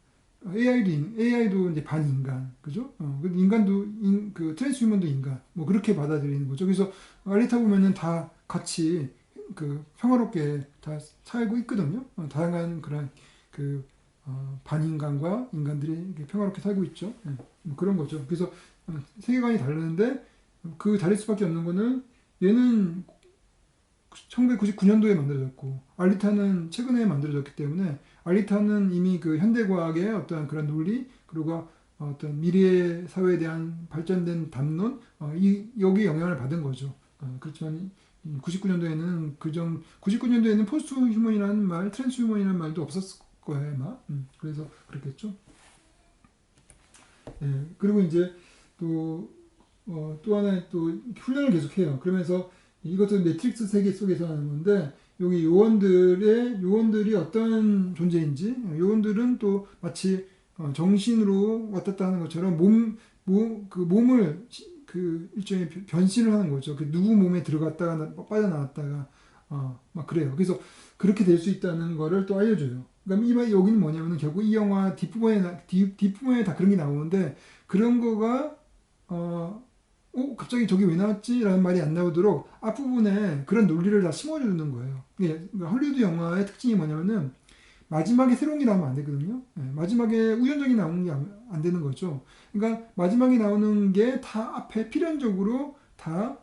AI도 이제 반인간, 그죠? 인간도 그 트랜스휴먼도 인간, 뭐 그렇게 받아들이는 거죠. 그래서 알리타 보면은 다 같이 그 평화롭게 다 살고 있거든요. 다양한 그런 반인간과 인간들이 평화롭게 살고 있죠. 뭐 그런 거죠. 그래서 세계관이 다르는데 그 다를 수밖에 없는 거는 얘는 1999년도에 만들어졌고 알리타는 최근에 만들어졌기 때문에 알리타는 이미 그 현대과학의 어떤 그런 논리 그리고 어떤 미래 사회에 대한 발전된 담론 여기 영향을 받은 거죠. 그렇지만 99년도에는 99년도에는 포스트 휴먼이라는 말, 트랜스 휴먼이라는 말도 없었을 거예요, 아마. 그래서 그렇겠죠. 그리고 이제 또 하나의 또 훈련을 계속해요. 그러면서 이것은 매트릭스 세계 속에서 하는 건데 여기 요원들이 어떤 존재인지 요원들은 또 마치 정신으로 왔다 갔다 하는 것처럼 몸을 일종의 변신을 하는 거죠. 누구 몸에 들어갔다가 빠져나왔다가 막 그래요. 그래서 그렇게 될 수 있다는 거를 또 알려줘요. 그러니까 여기는 뭐냐면은 결국 이 영화 뒷부분에 다 그런 게 나오는데 그런 거가 갑자기 저게 왜 나왔지? 라는 말이 안 나오도록 앞부분에 그런 논리를 다 심어주는 거예요. 헐리우드 영화의 특징이 뭐냐면은 마지막에 새로운 게 나오면 안 되거든요. 마지막에 우연적이 나오는 게 안 되는 거죠. 그러니까 마지막에 나오는 게 다 앞에 필연적으로 다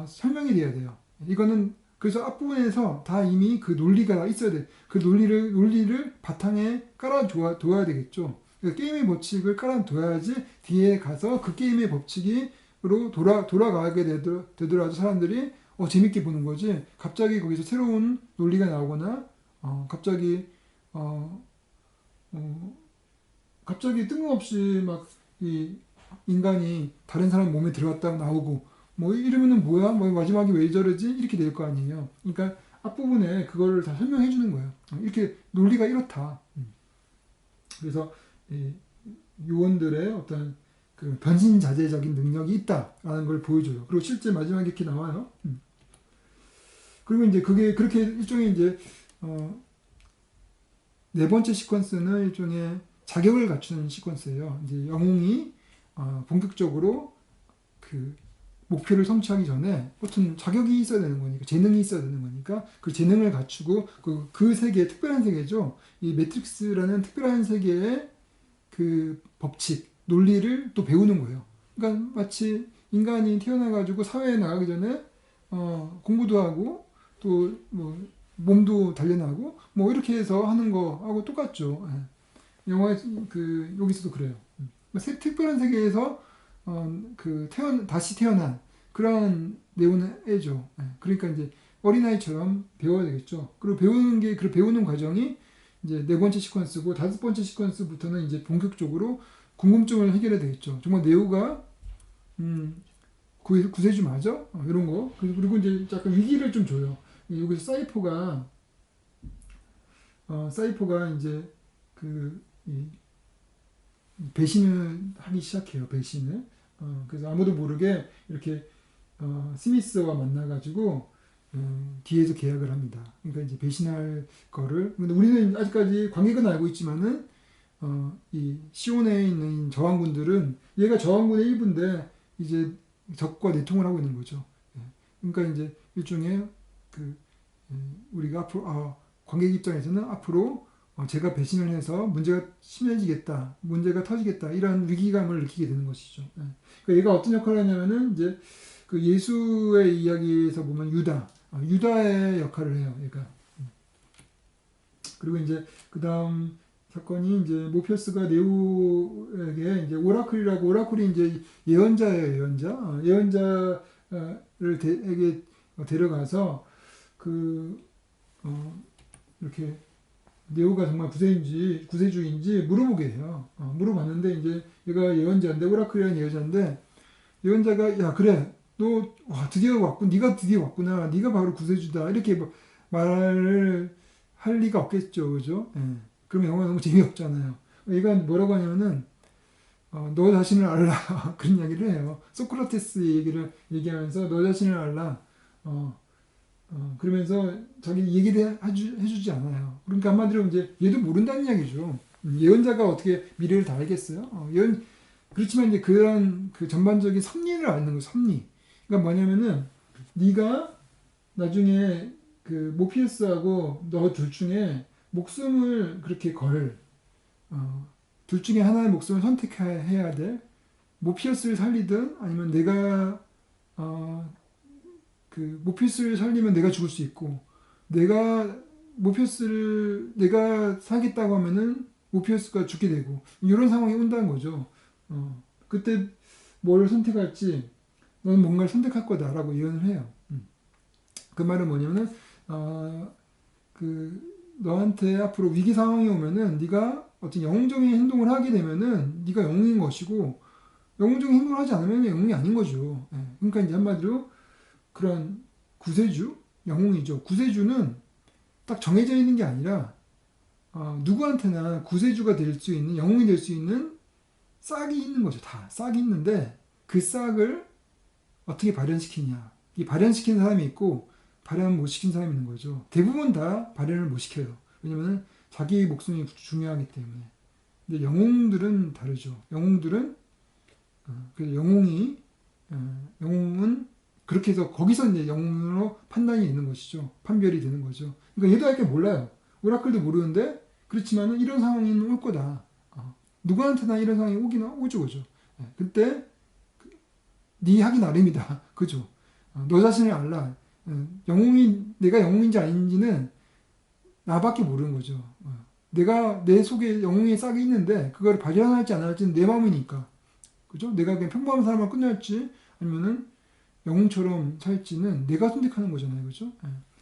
설명이 돼야 돼요. 이거는 그래서 앞부분에서 다 이미 그 논리가 있어야 돼. 그 논리를 바탕에 깔아둬야 되겠죠. 그러니까 게임의 법칙을 깔아둬야지 뒤에 가서 그 게임의 법칙으로 돌아가게 되더라도 사람들이 재밌게 보는 거지. 갑자기 거기서 새로운 논리가 나오거나 갑자기 어, 어, 갑자기 뜬금없이 막 이 인간이 다른 사람 몸에 들어갔다가 나오고 뭐 이러면은 뭐야? 뭐 마지막에 왜 저러지? 이렇게 될 거 아니에요. 그러니까 앞부분에 그거를 다 설명해 주는 거예요. 이렇게 논리가 이렇다. 그래서 이 요원들의 어떤 그 변신자재적인 능력이 있다라는 걸 보여줘요. 그리고 실제 마지막에 이렇게 나와요. 그리고 이제 그게 그렇게 일종의 이제 네 번째 시퀀스는 일종의 자격을 갖추는 시퀀스예요. 이제 영웅이 본격적으로 그 목표를 성취하기 전에 보통 자격이 있어야 되는 거니까 재능이 있어야 되는 거니까 그 재능을 갖추고 그 세계 특별한 세계죠. 이 매트릭스라는 특별한 세계의 그 법칙 논리를 또 배우는 거예요. 그러니까 마치 인간이 태어나가지고 사회에 나가기 전에 공부도 하고 또 뭐 몸도 단련하고 뭐 이렇게 해서 하는 거하고 똑같죠. 영화에 여기서도 그래요. 특별한 세계에서 다시 태어난 그런 내용의 애죠. 그러니까 이제 어린아이처럼 배워야 되겠죠. 그리고 배우는 과정이 이제 네 번째 시퀀스고 다섯 번째 시퀀스부터는 이제 본격적으로 궁금증을 해결해야 되겠죠. 정말 네오가 구세주 맞아? 이런 거. 그리고 이제 약간 위기를 좀 줘요. 여기서 사이퍼가 이제 배신을 하기 시작해요. 배신을. 그래서 아무도 모르게 이렇게 스미스와 만나가지고 뒤에서 계약을 합니다. 그러니까 이제 배신할 거를. 근데 우리는 아직까지 관객은 알고 있지만은 이 시온에 있는 저항군들은 얘가 저항군의 일부인데 이제 적과 내통을 하고 있는 거죠. 그러니까 이제 일종의 우리가 앞으로 관객 입장에서는 앞으로 제가 배신을 해서 문제가 심해지겠다, 문제가 터지겠다 이런 위기감을 느끼게 되는 것이죠. 그러니까 얘가 어떤 역할을 하냐면은 이제 그 예수의 이야기에서 보면 유다의 역할을 해요. 얘가. 그리고 이제 그 다음 사건이 이제 모피어스가 네오에게 이제 오라클이 이제 예언자예요. 예언자를 에게 데려가서 이렇게 네오가 정말 구세주인지 물어보게 해요. 물어봤는데 이제 얘가 예언자인데 오라클이라는 예언자인데 예언자가 야 그래 너 드디어 왔군 네가 드디어 왔구나 네가 바로 구세주다 이렇게 말을 할 리가 없겠죠, 그죠? 그러면 영화 너무 재미없잖아요. 얘가 뭐라고 하냐면은 너 자신을 알라 그런 이야기를 해요. 소크라테스 얘기하면서 너 자신을 알라. 그러면서 자기 얘기를 해주지 않아요. 그러니까 한마디로 이제 얘도 모른다는 이야기죠. 예언자가 어떻게 미래를 다 알겠어요? 그렇지만 이제 그런 그 전반적인 섭리를 아는 거예요. 섭리. 그러니까 뭐냐면은 네가 나중에 그 모피우스하고 너 둘 중에 목숨을 그렇게 둘 중에 하나의 목숨을 선택해야 돼. 모피우스를 살리든 아니면 내가 모피우스를 살리면 내가 죽을 수 있고 모피우스를 내가 살겠다고 하면은 모피우스가 죽게 되고 이런 상황이 온다는 거죠. 그때 뭘 선택할지 너는 뭔가를 선택할 거다라고 예언을 해요. 그 말은 뭐냐면은 너한테 앞으로 위기 상황이 오면은 네가 어떤 영웅적인 행동을 하게 되면은 네가 영웅인 것이고 영웅적인 행동을 하지 않으면 영웅이 아닌 거죠. 그러니까 이제 한마디로 그런 구세주, 영웅이죠. 구세주는 딱 정해져 있는 게 아니라 누구한테나 구세주가 될 수 있는 영웅이 될 수 있는 싹이 있는 거죠. 다 싹이 있는데 그 싹을 어떻게 발현시키냐. 이 발현시키는 사람이 있고 발현 못 시킨 사람이 있는 거죠. 대부분 다 발현을 못 시켜요. 왜냐면 자기 목숨이 중요하기 때문에. 근데 영웅들은 다르죠. 영웅들은 그래서 영웅이 영웅은 그렇게 해서 거기서 이제 영웅으로 판단이 있는 것이죠. 판별이 되는 거죠. 그러니까 얘도 할 게 몰라요. 오라클도 모르는데 그렇지만은 이런 상황이 올 거다. 누구한테나 이런 상황이 오긴 오죠, 그죠. 그때 네 하기 나름이다, 그죠. 너 자신을 알라. 영웅이 내가 영웅인지 아닌지는 나밖에 모르는 거죠. 내가 내 속에 영웅의 싹이 있는데 그걸 발견할지 안 할지는 내 마음이니까, 그죠. 내가 그냥 평범한 사람만 끝날지 아니면은 영웅처럼 살지는 내가 선택하는 거잖아요, 그죠.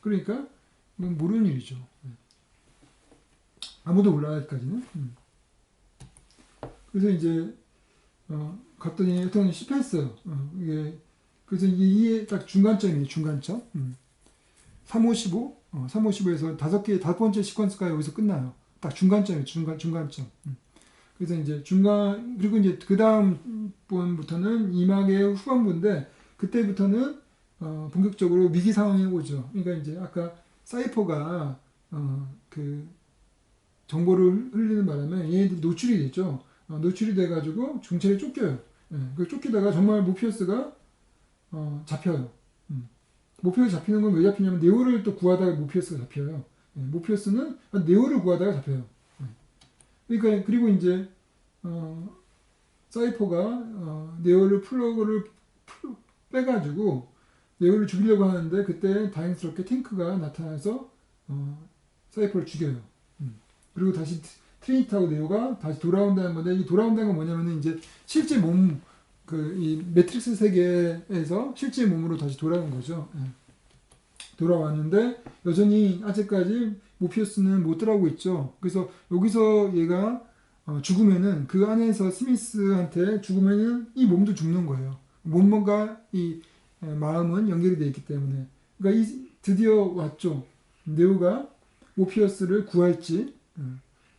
그러니까 이건 모르는 일이죠. 아무도 몰라야 까지는. 그래서 이제 갔더니 하여튼 실패했어요. 이게 그래서 이게 딱 중간점이에요. 중간점. 355, 355에서 다섯 번째 시퀀스가 여기서 끝나요. 딱 중간점이에요. 중간점. 그래서 이제 그리고 이제 그 다음 부분부터는 2막의 후반부인데 그때부터는 본격적으로 위기 상황이 오죠. 그러니까 이제 아까 사이퍼가 그 정보를 흘리는 바람에 얘네들이 노출이 됐죠. 노출이 돼가지고 경찰에 쫓겨요. 그 쫓기다가 정말 모피어스가 잡혀요. 모피어스 잡히는 건 왜 잡히냐면 네오를 또 구하다가 모피어스가 잡혀요. 모피어스는 네오를 구하다가 잡혀요. 그러니까 그리고 이제 사이퍼가 네오를 플러그를 빼가지고 네오를 죽이려고 하는데 그때 다행스럽게 탱크가 나타나서 사이퍼를 죽여요. 그리고 다시 트리니티하고 네오가 다시 돌아온다는 건데 이 돌아온다는 건 뭐냐면은 이제 실제 이 매트릭스 세계에서 실제 몸으로 다시 돌아온 거죠. 돌아왔는데 여전히 아직까지 모피어스는 못 들어가고 있죠. 그래서 여기서 얘가 죽으면은 그 안에서 스미스한테 죽으면은 이 몸도 죽는 거예요. 몸과 이 마음은 연결이 되어 있기 때문에. 그러니까 드디어 왔죠. 네오가 모피어스를 구할지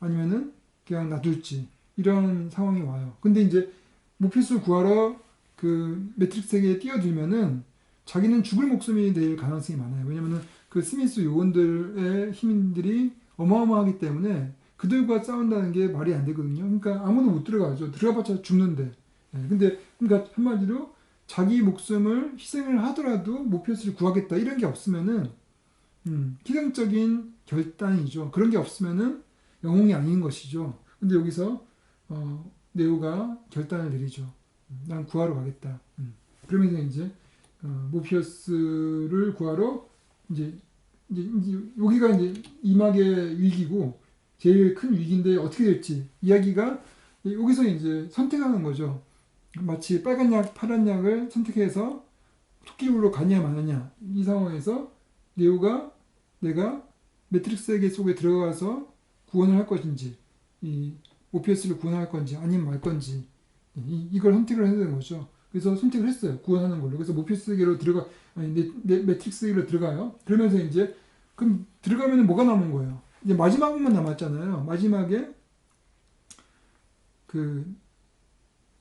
아니면은 그냥 놔둘지 이런 상황이 와요. 근데 이제 모피어스를 구하러 그 매트릭스 세계에 뛰어들면은 자기는 죽을 목숨이 될 가능성이 많아요. 왜냐면은 그 스미스 요원들의 힘들이 어마어마하기 때문에 그들과 싸운다는 게 말이 안 되거든요. 그러니까 아무도 못 들어가죠. 들어가봤자 죽는데. 근데 그러니까 한마디로 자기 목숨을 희생을 하더라도 모피어스를 구하겠다 이런 게 없으면은 희생적인 결단이죠. 그런 게 없으면은 영웅이 아닌 것이죠. 근데 여기서 네오가 결단을 내리죠. 난 구하러 가겠다. 그러면서 이제 모피어스를 구하러 이제 여기가 이제 이막의 위기고 제일 큰 위기인데 어떻게 될지 이야기가 여기서 이제 선택하는 거죠. 마치 빨간 약, 파란 약을 선택해서 토끼굴로 가냐 마느냐 이 상황에서 네오가 내가 매트릭스 세계 속에 들어가서 구원을 할 것인지 이 모피어스를 구원할 건지 아니면 말 건지 이걸 선택을 해야 되는 거죠. 그래서 선택을 했어요. 구원하는 걸로. 그래서 모피어스 세계로 매트릭스 세계로 들어가요. 그러면서 이제 그럼 들어가면 뭐가 남은 거예요? 이제 마지막 부분 남았잖아요. 마지막에 그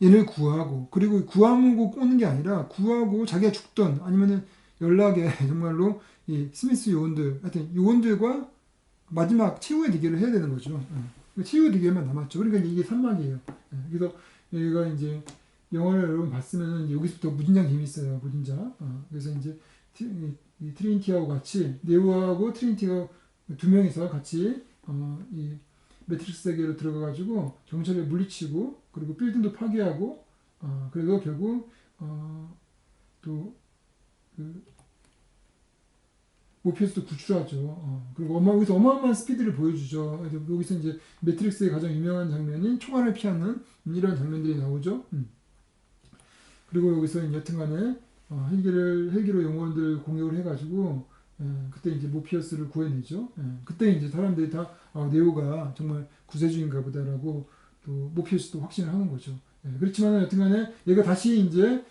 얘를 구하고 그리고 구하고 오는 게 아니라 구하고 자기가 죽던 아니면은 연락에 정말로 이 스미스 요원들 하여튼 요원들과 마지막 최후의 대결을 해야 되는 거죠. 최후의 대결만 남았죠. 그러니까 이게 3막이에요. 그래서 여기가 이제 영화를 여러분 봤으면 여기서부터 무진장 재밌어요. 무진장. 그래서 이제 트리니티하고 같이 네오하고 트리니티가 두 명이서 같이 이 매트릭스 세계로 들어가가지고 경찰을 물리치고 그리고 빌딩도 파괴하고 그래도 결국 또 그 모피어스도 구출하죠. 그리고 여기서 어마어마한 스피드를 보여주죠. 여기서 이제 매트릭스의 가장 유명한 장면이 총알을 피하는 이런 장면들이 나오죠. 그리고 여기서 여튼간에 헬기로 영혼들 공격을 해가지고 그때 이제 모피어스를 구해내죠. 그때 이제 사람들이 다 네오가 정말 구세주인가 보다라고 또 모피어스도 확신을 하는 거죠. 그렇지만 여튼간에 얘가 다시 이제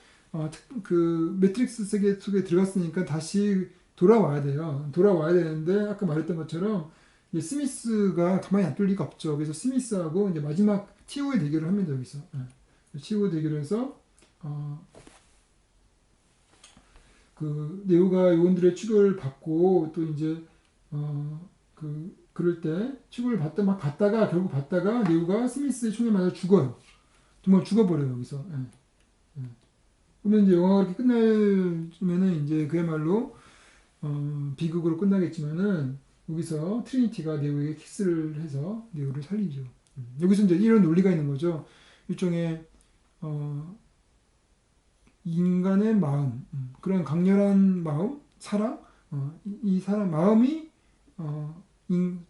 그 매트릭스 세계 속에 들어갔으니까 다시 돌아와야 돼요. 돌아와야 되는데 아까 말했던 것처럼 스미스가 가만히 안 둘 리가 없죠. 그래서 스미스하고 이제 마지막 최후의 대결을 합니다. 여기서 최후의 대결에서 그 네오가 요원들의 추격을 받고 또 이제 그럴 때 추격을 받다가 결국 네오가 스미스의 총에 맞아 죽어요. 정말 죽어버려요. 여기서 그러면 이제 영화가 이렇게 끝나면은 이제 그야말로 비극으로 끝나겠지만은 여기서 트리니티가 네오에게 키스를 해서 네오를 살리죠. 여기서 이제 이런 논리가 있는 거죠. 일종의 인간의 마음, 그런 강렬한 마음, 사랑, 이 사람 마음이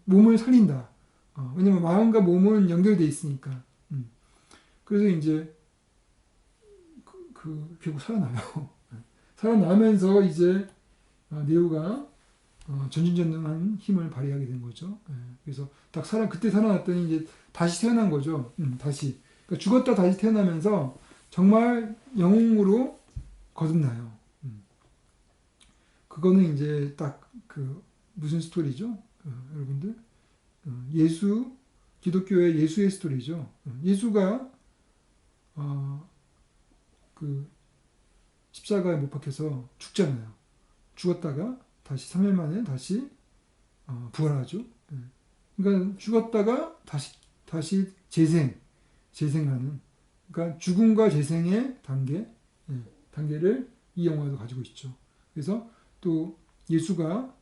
몸을 살린다. 왜냐면 마음과 몸은 연결돼 있으니까. 그래서 이제 결국 살아나요. 살아나면서 이제 네오가 전진전능한 힘을 발휘하게 된 거죠. 그래서 딱 그때 살아났더니 이제 다시 태어난 거죠. 다시. 그러니까 죽었다 다시 태어나면서 정말 영웅으로 거듭나요. 그거는 이제 딱 무슨 스토리죠? 여러분들? 기독교의 예수의 스토리죠. 예수가 십자가에 못 박혀서 죽잖아요. 죽었다가 다시 3일 만에 다시 부활하죠. 그러니까 죽었다가 다시 재생하는. 그러니까 죽음과 재생의 단계를 이 영화도 가지고 있죠. 그래서 또 예수가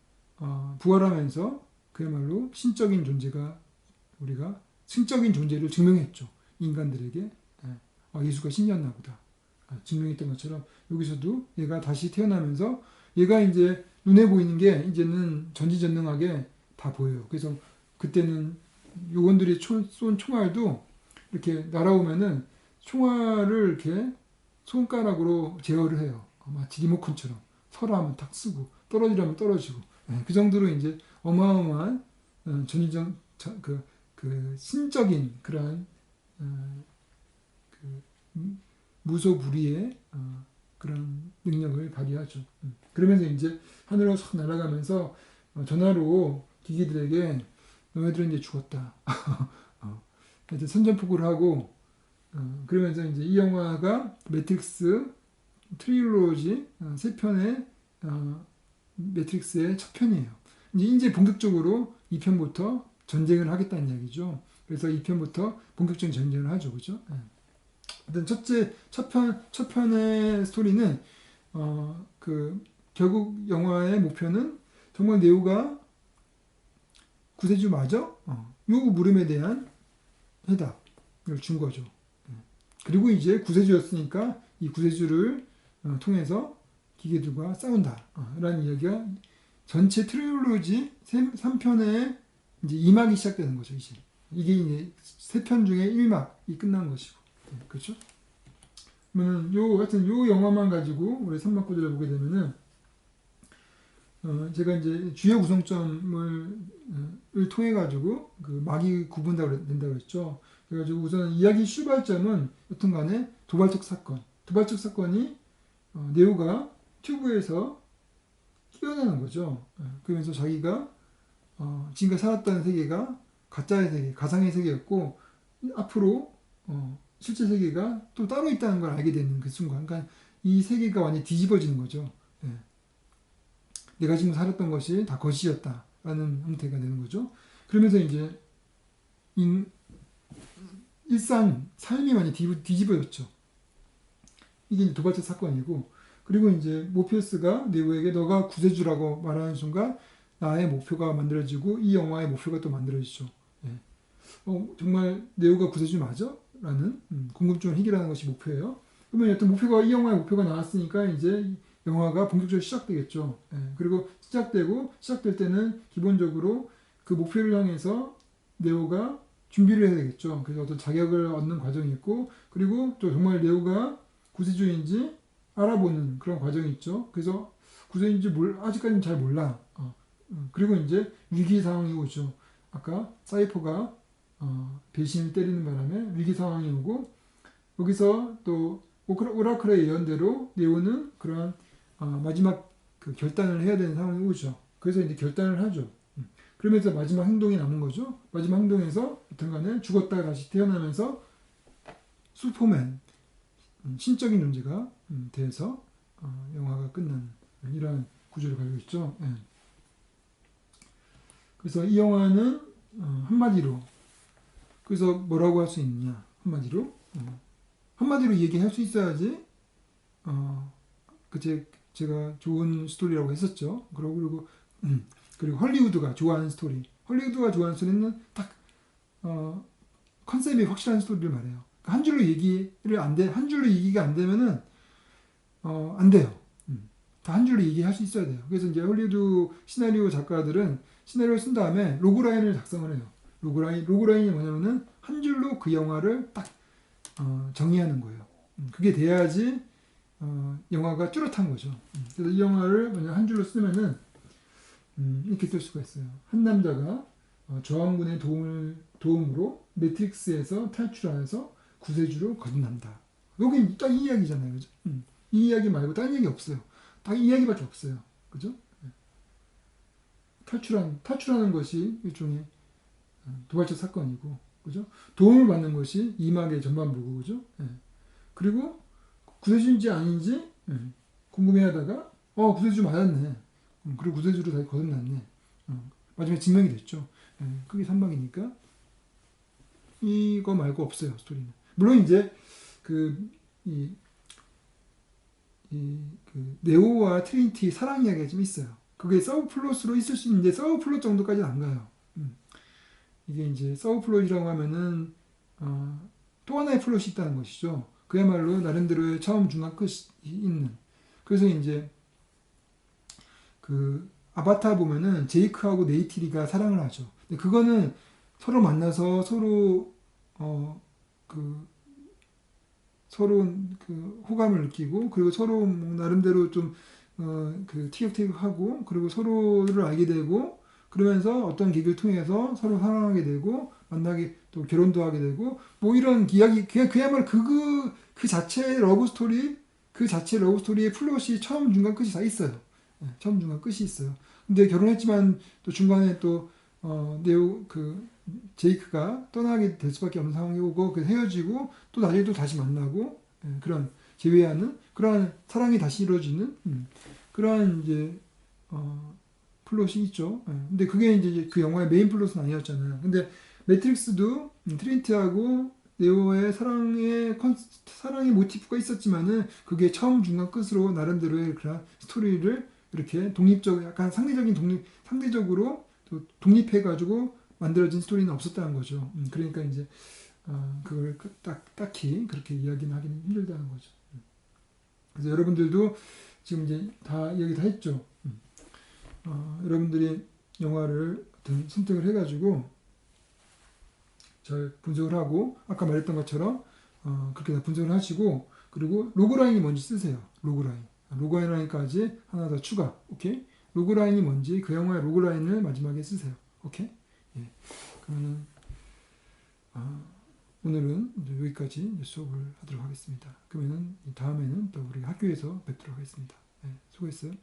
부활하면서 그야말로 신적인 존재를 증명했죠. 인간들에게. 예수가 신이었나 보다. 증명했던 것처럼 여기서도 얘가 다시 태어나면서 얘가 이제 눈에 보이는 게 이제는 전지전능하게 다 보여요. 그래서 그때는 요원들이 쏜 총알도 이렇게 날아오면은 총알을 이렇게 손가락으로 제어를 해요. 마치 리모컨처럼 서라하면 탁 쓰고 떨어지라면 떨어지고. 그 정도로 이제 어마어마한 신적인 그러한 무소불위의 그런 능력을 발휘하죠. 그러면서 이제 하늘로 싹 날아가면서 전화로 기계들에게 너희들은 이제 죽었다. 이제 선전포고를 하고 그러면서 이제 이 영화가 매트릭스 트릴로지 세 편의 매트릭스의 첫 편이에요. 이제 본격적으로 2편부터 전쟁을 하겠다는 이야기죠. 그래서 2편부터 본격적인 전쟁을 하죠, 그죠? 첫 편의 스토리는 결국 영화의 목표는 정말 네오가 구세주 맞아? 요 물음에 대한 해답을 준 거죠. 그리고 이제 구세주였으니까 이 구세주를 통해서 기계들과 싸운다. 라는 이야기가 전체 트릴로지 3편의 이제 2막이 시작되는 거죠, 이제. 이게 이제 3편 중에 1막이 끝난 것이고. 그렇죠? 그러면 하여튼 요 영화만 가지고 우리 3막 구절을 보게 되면은 제가 이제 주요 구성점을 통해 가지고 막이 구분된다고 했죠. 그래가지고 우선 이야기 출발점은 여튼간에 도발적 사건이 네오가 튜브에서 깨어나는 거죠. 그러면서 자기가 지금까지 살았던 세계가 가짜의 세계, 가상의 세계였고 앞으로 실제 세계가 또 따로 있다는 걸 알게 되는 그 순간, 그러니까 이 세계가 완전히 뒤집어지는 거죠. 내가 지금 살았던 것이 다 거짓이었다라는 형태가 되는 거죠. 그러면서 이제 삶이 많이 뒤집어졌죠. 이게 이제 도발적 사건이고, 그리고 이제 모피우스가 네오에게 너가 구세주라고 말하는 순간 나의 목표가 만들어지고 이 영화의 목표가 또 만들어지죠. 정말 네오가 구세주 맞아? 라는 궁금증을 해결하는 것이 목표예요. 그러면 여튼 이 영화의 목표가 나왔으니까 이제 영화가 본격적으로 시작되겠죠. 그리고 시작될 때는 기본적으로 그 목표를 향해서 네오가 준비를 해야 되겠죠. 그래서 어떤 자격을 얻는 과정이 있고, 그리고 또 정말 네오가 구세주인지 알아보는 그런 과정이 있죠. 그래서 구세주인지 아직까지는 잘 몰라. 그리고 이제 위기 상황이 오죠. 아까 사이퍼가 배신을 때리는 바람에 위기 상황이 오고, 여기서 또 오라클의 예언대로 네오는 그러한 마지막 결단을 해야 되는 상황이 오죠. 그래서 이제 결단을 하죠. 그러면서 마지막 행동이 남은 거죠. 마지막 행동에서 여튼간에 죽었다가 다시 태어나면서 슈퍼맨, 신적인 존재가 돼서 영화가 끝나는 이러한 구조를 가지고 있죠. 그래서 이 영화는 한마디로, 그래서 뭐라고 할 수 있느냐, 한마디로 얘기할 수 있어야지 그제 제가 좋은 스토리라고 했었죠. 그리고 헐리우드가 좋아하는 스토리. 헐리우드가 좋아하는 스토리는 딱 컨셉이 확실한 스토리를 말해요. 한 줄로 얘기를 한 줄로 얘기가 안 되면은 안 돼요. 다 한 줄로 얘기할 수 있어야 돼요. 그래서 이제 헐리우드 시나리오 작가들은 시나리오를 쓴 다음에 로그라인을 작성을 해요. 로그라인이 뭐냐면은 한 줄로 그 영화를 딱 정의하는 거예요. 그게 돼야지 영화가 뚜렷한 거죠. 그래서 이 영화를 만약 한 줄로 쓰면은 이렇게 쓸 수가 있어요. 한 남자가 저항군의 도움으로 매트릭스에서 탈출하여서 구세주로 거듭난다. 여기 딱 이 이야기잖아요, 그죠? 이 이야기 말고 다른 이야기 없어요. 딱 이 이야기밖에 없어요, 그죠? 탈출하는 것이 일종의 도발적 사건이고, 그죠? 도움을 받는 것이 이막의 전반부고, 그죠? 그리고 구세주인지 아닌지 궁금해하다가 구세주 맞았네. 그리고 구세주로 다시 거듭났네. 마지막에 증명이 됐죠. 그게 삼박이니까 이거 말고 없어요, 스토리는. 물론 이제 그 네오와 트리니티 사랑 이야기가 좀 있어요. 그게 서브플롯으로 있을 수 있는데 서브플롯 정도까지는 안 가요. 이게 이제 서브플롯이라고 하면은 또 하나의 플롯이 있다는 것이죠. 그야말로 나름대로의 처음, 중간, 끝이 있는. 그래서 이제 그 아바타 보면은 제이크하고 네이티리가 사랑을 하죠. 근데 그거는 서로 만나서 서로 그 호감을 느끼고 그리고 서로 뭐 나름대로 좀 그 티격태격하고 그리고 서로를 알게 되고 그러면서 어떤 계기를 통해서 서로 사랑하게 되고 만나게 또 결혼도 하게 되고 뭐 이런 이야기 그야말로 그 자체의 러브 스토리 그 자체 러브 스토리의 플롯이 처음 중간 끝이 다 있어요. 처음 중간 끝이 있어요. 근데 결혼했지만 또 중간에 또 네오 제이크가 떠나게 될 수밖에 없는 상황이 오고 그 헤어지고 또 나중에 또 다시 만나고 그런 재회하는 그러한 사랑이 다시 이루어지는 그러한 이제 플롯이 있죠. 근데 그게 이제 그 영화의 메인 플롯은 아니었잖아요. 근데 매트릭스도 트린티하고 네오의 사랑의 모티프가 있었지만은 그게 처음 중간 끝으로 나름대로의 그런 스토리를 이렇게 약간 상대적으로 또 독립해가지고 만들어진 스토리는 없었다는 거죠. 그러니까 이제 그걸 딱히 그렇게 이야기는 하기는 힘들다는 거죠. 그래서 여러분들도 지금 이제 다 이야기 다 했죠. 여러분들이 영화를 어떤 선택을 해가지고 잘 분석을 하고 아까 말했던 것처럼 그렇게 다 분석을 하시고 그리고 로그라인이 뭔지 쓰세요. 로그라인까지 하나 더 추가. 오케이? 로그라인이 뭔지 그 영화의 로그라인을 마지막에 쓰세요. 오케이? 예. 그러면 오늘은 여기까지 수업을 하도록 하겠습니다. 그러면은 다음에는 또 우리 학교에서 뵙도록 하겠습니다. 네, 수고했어요.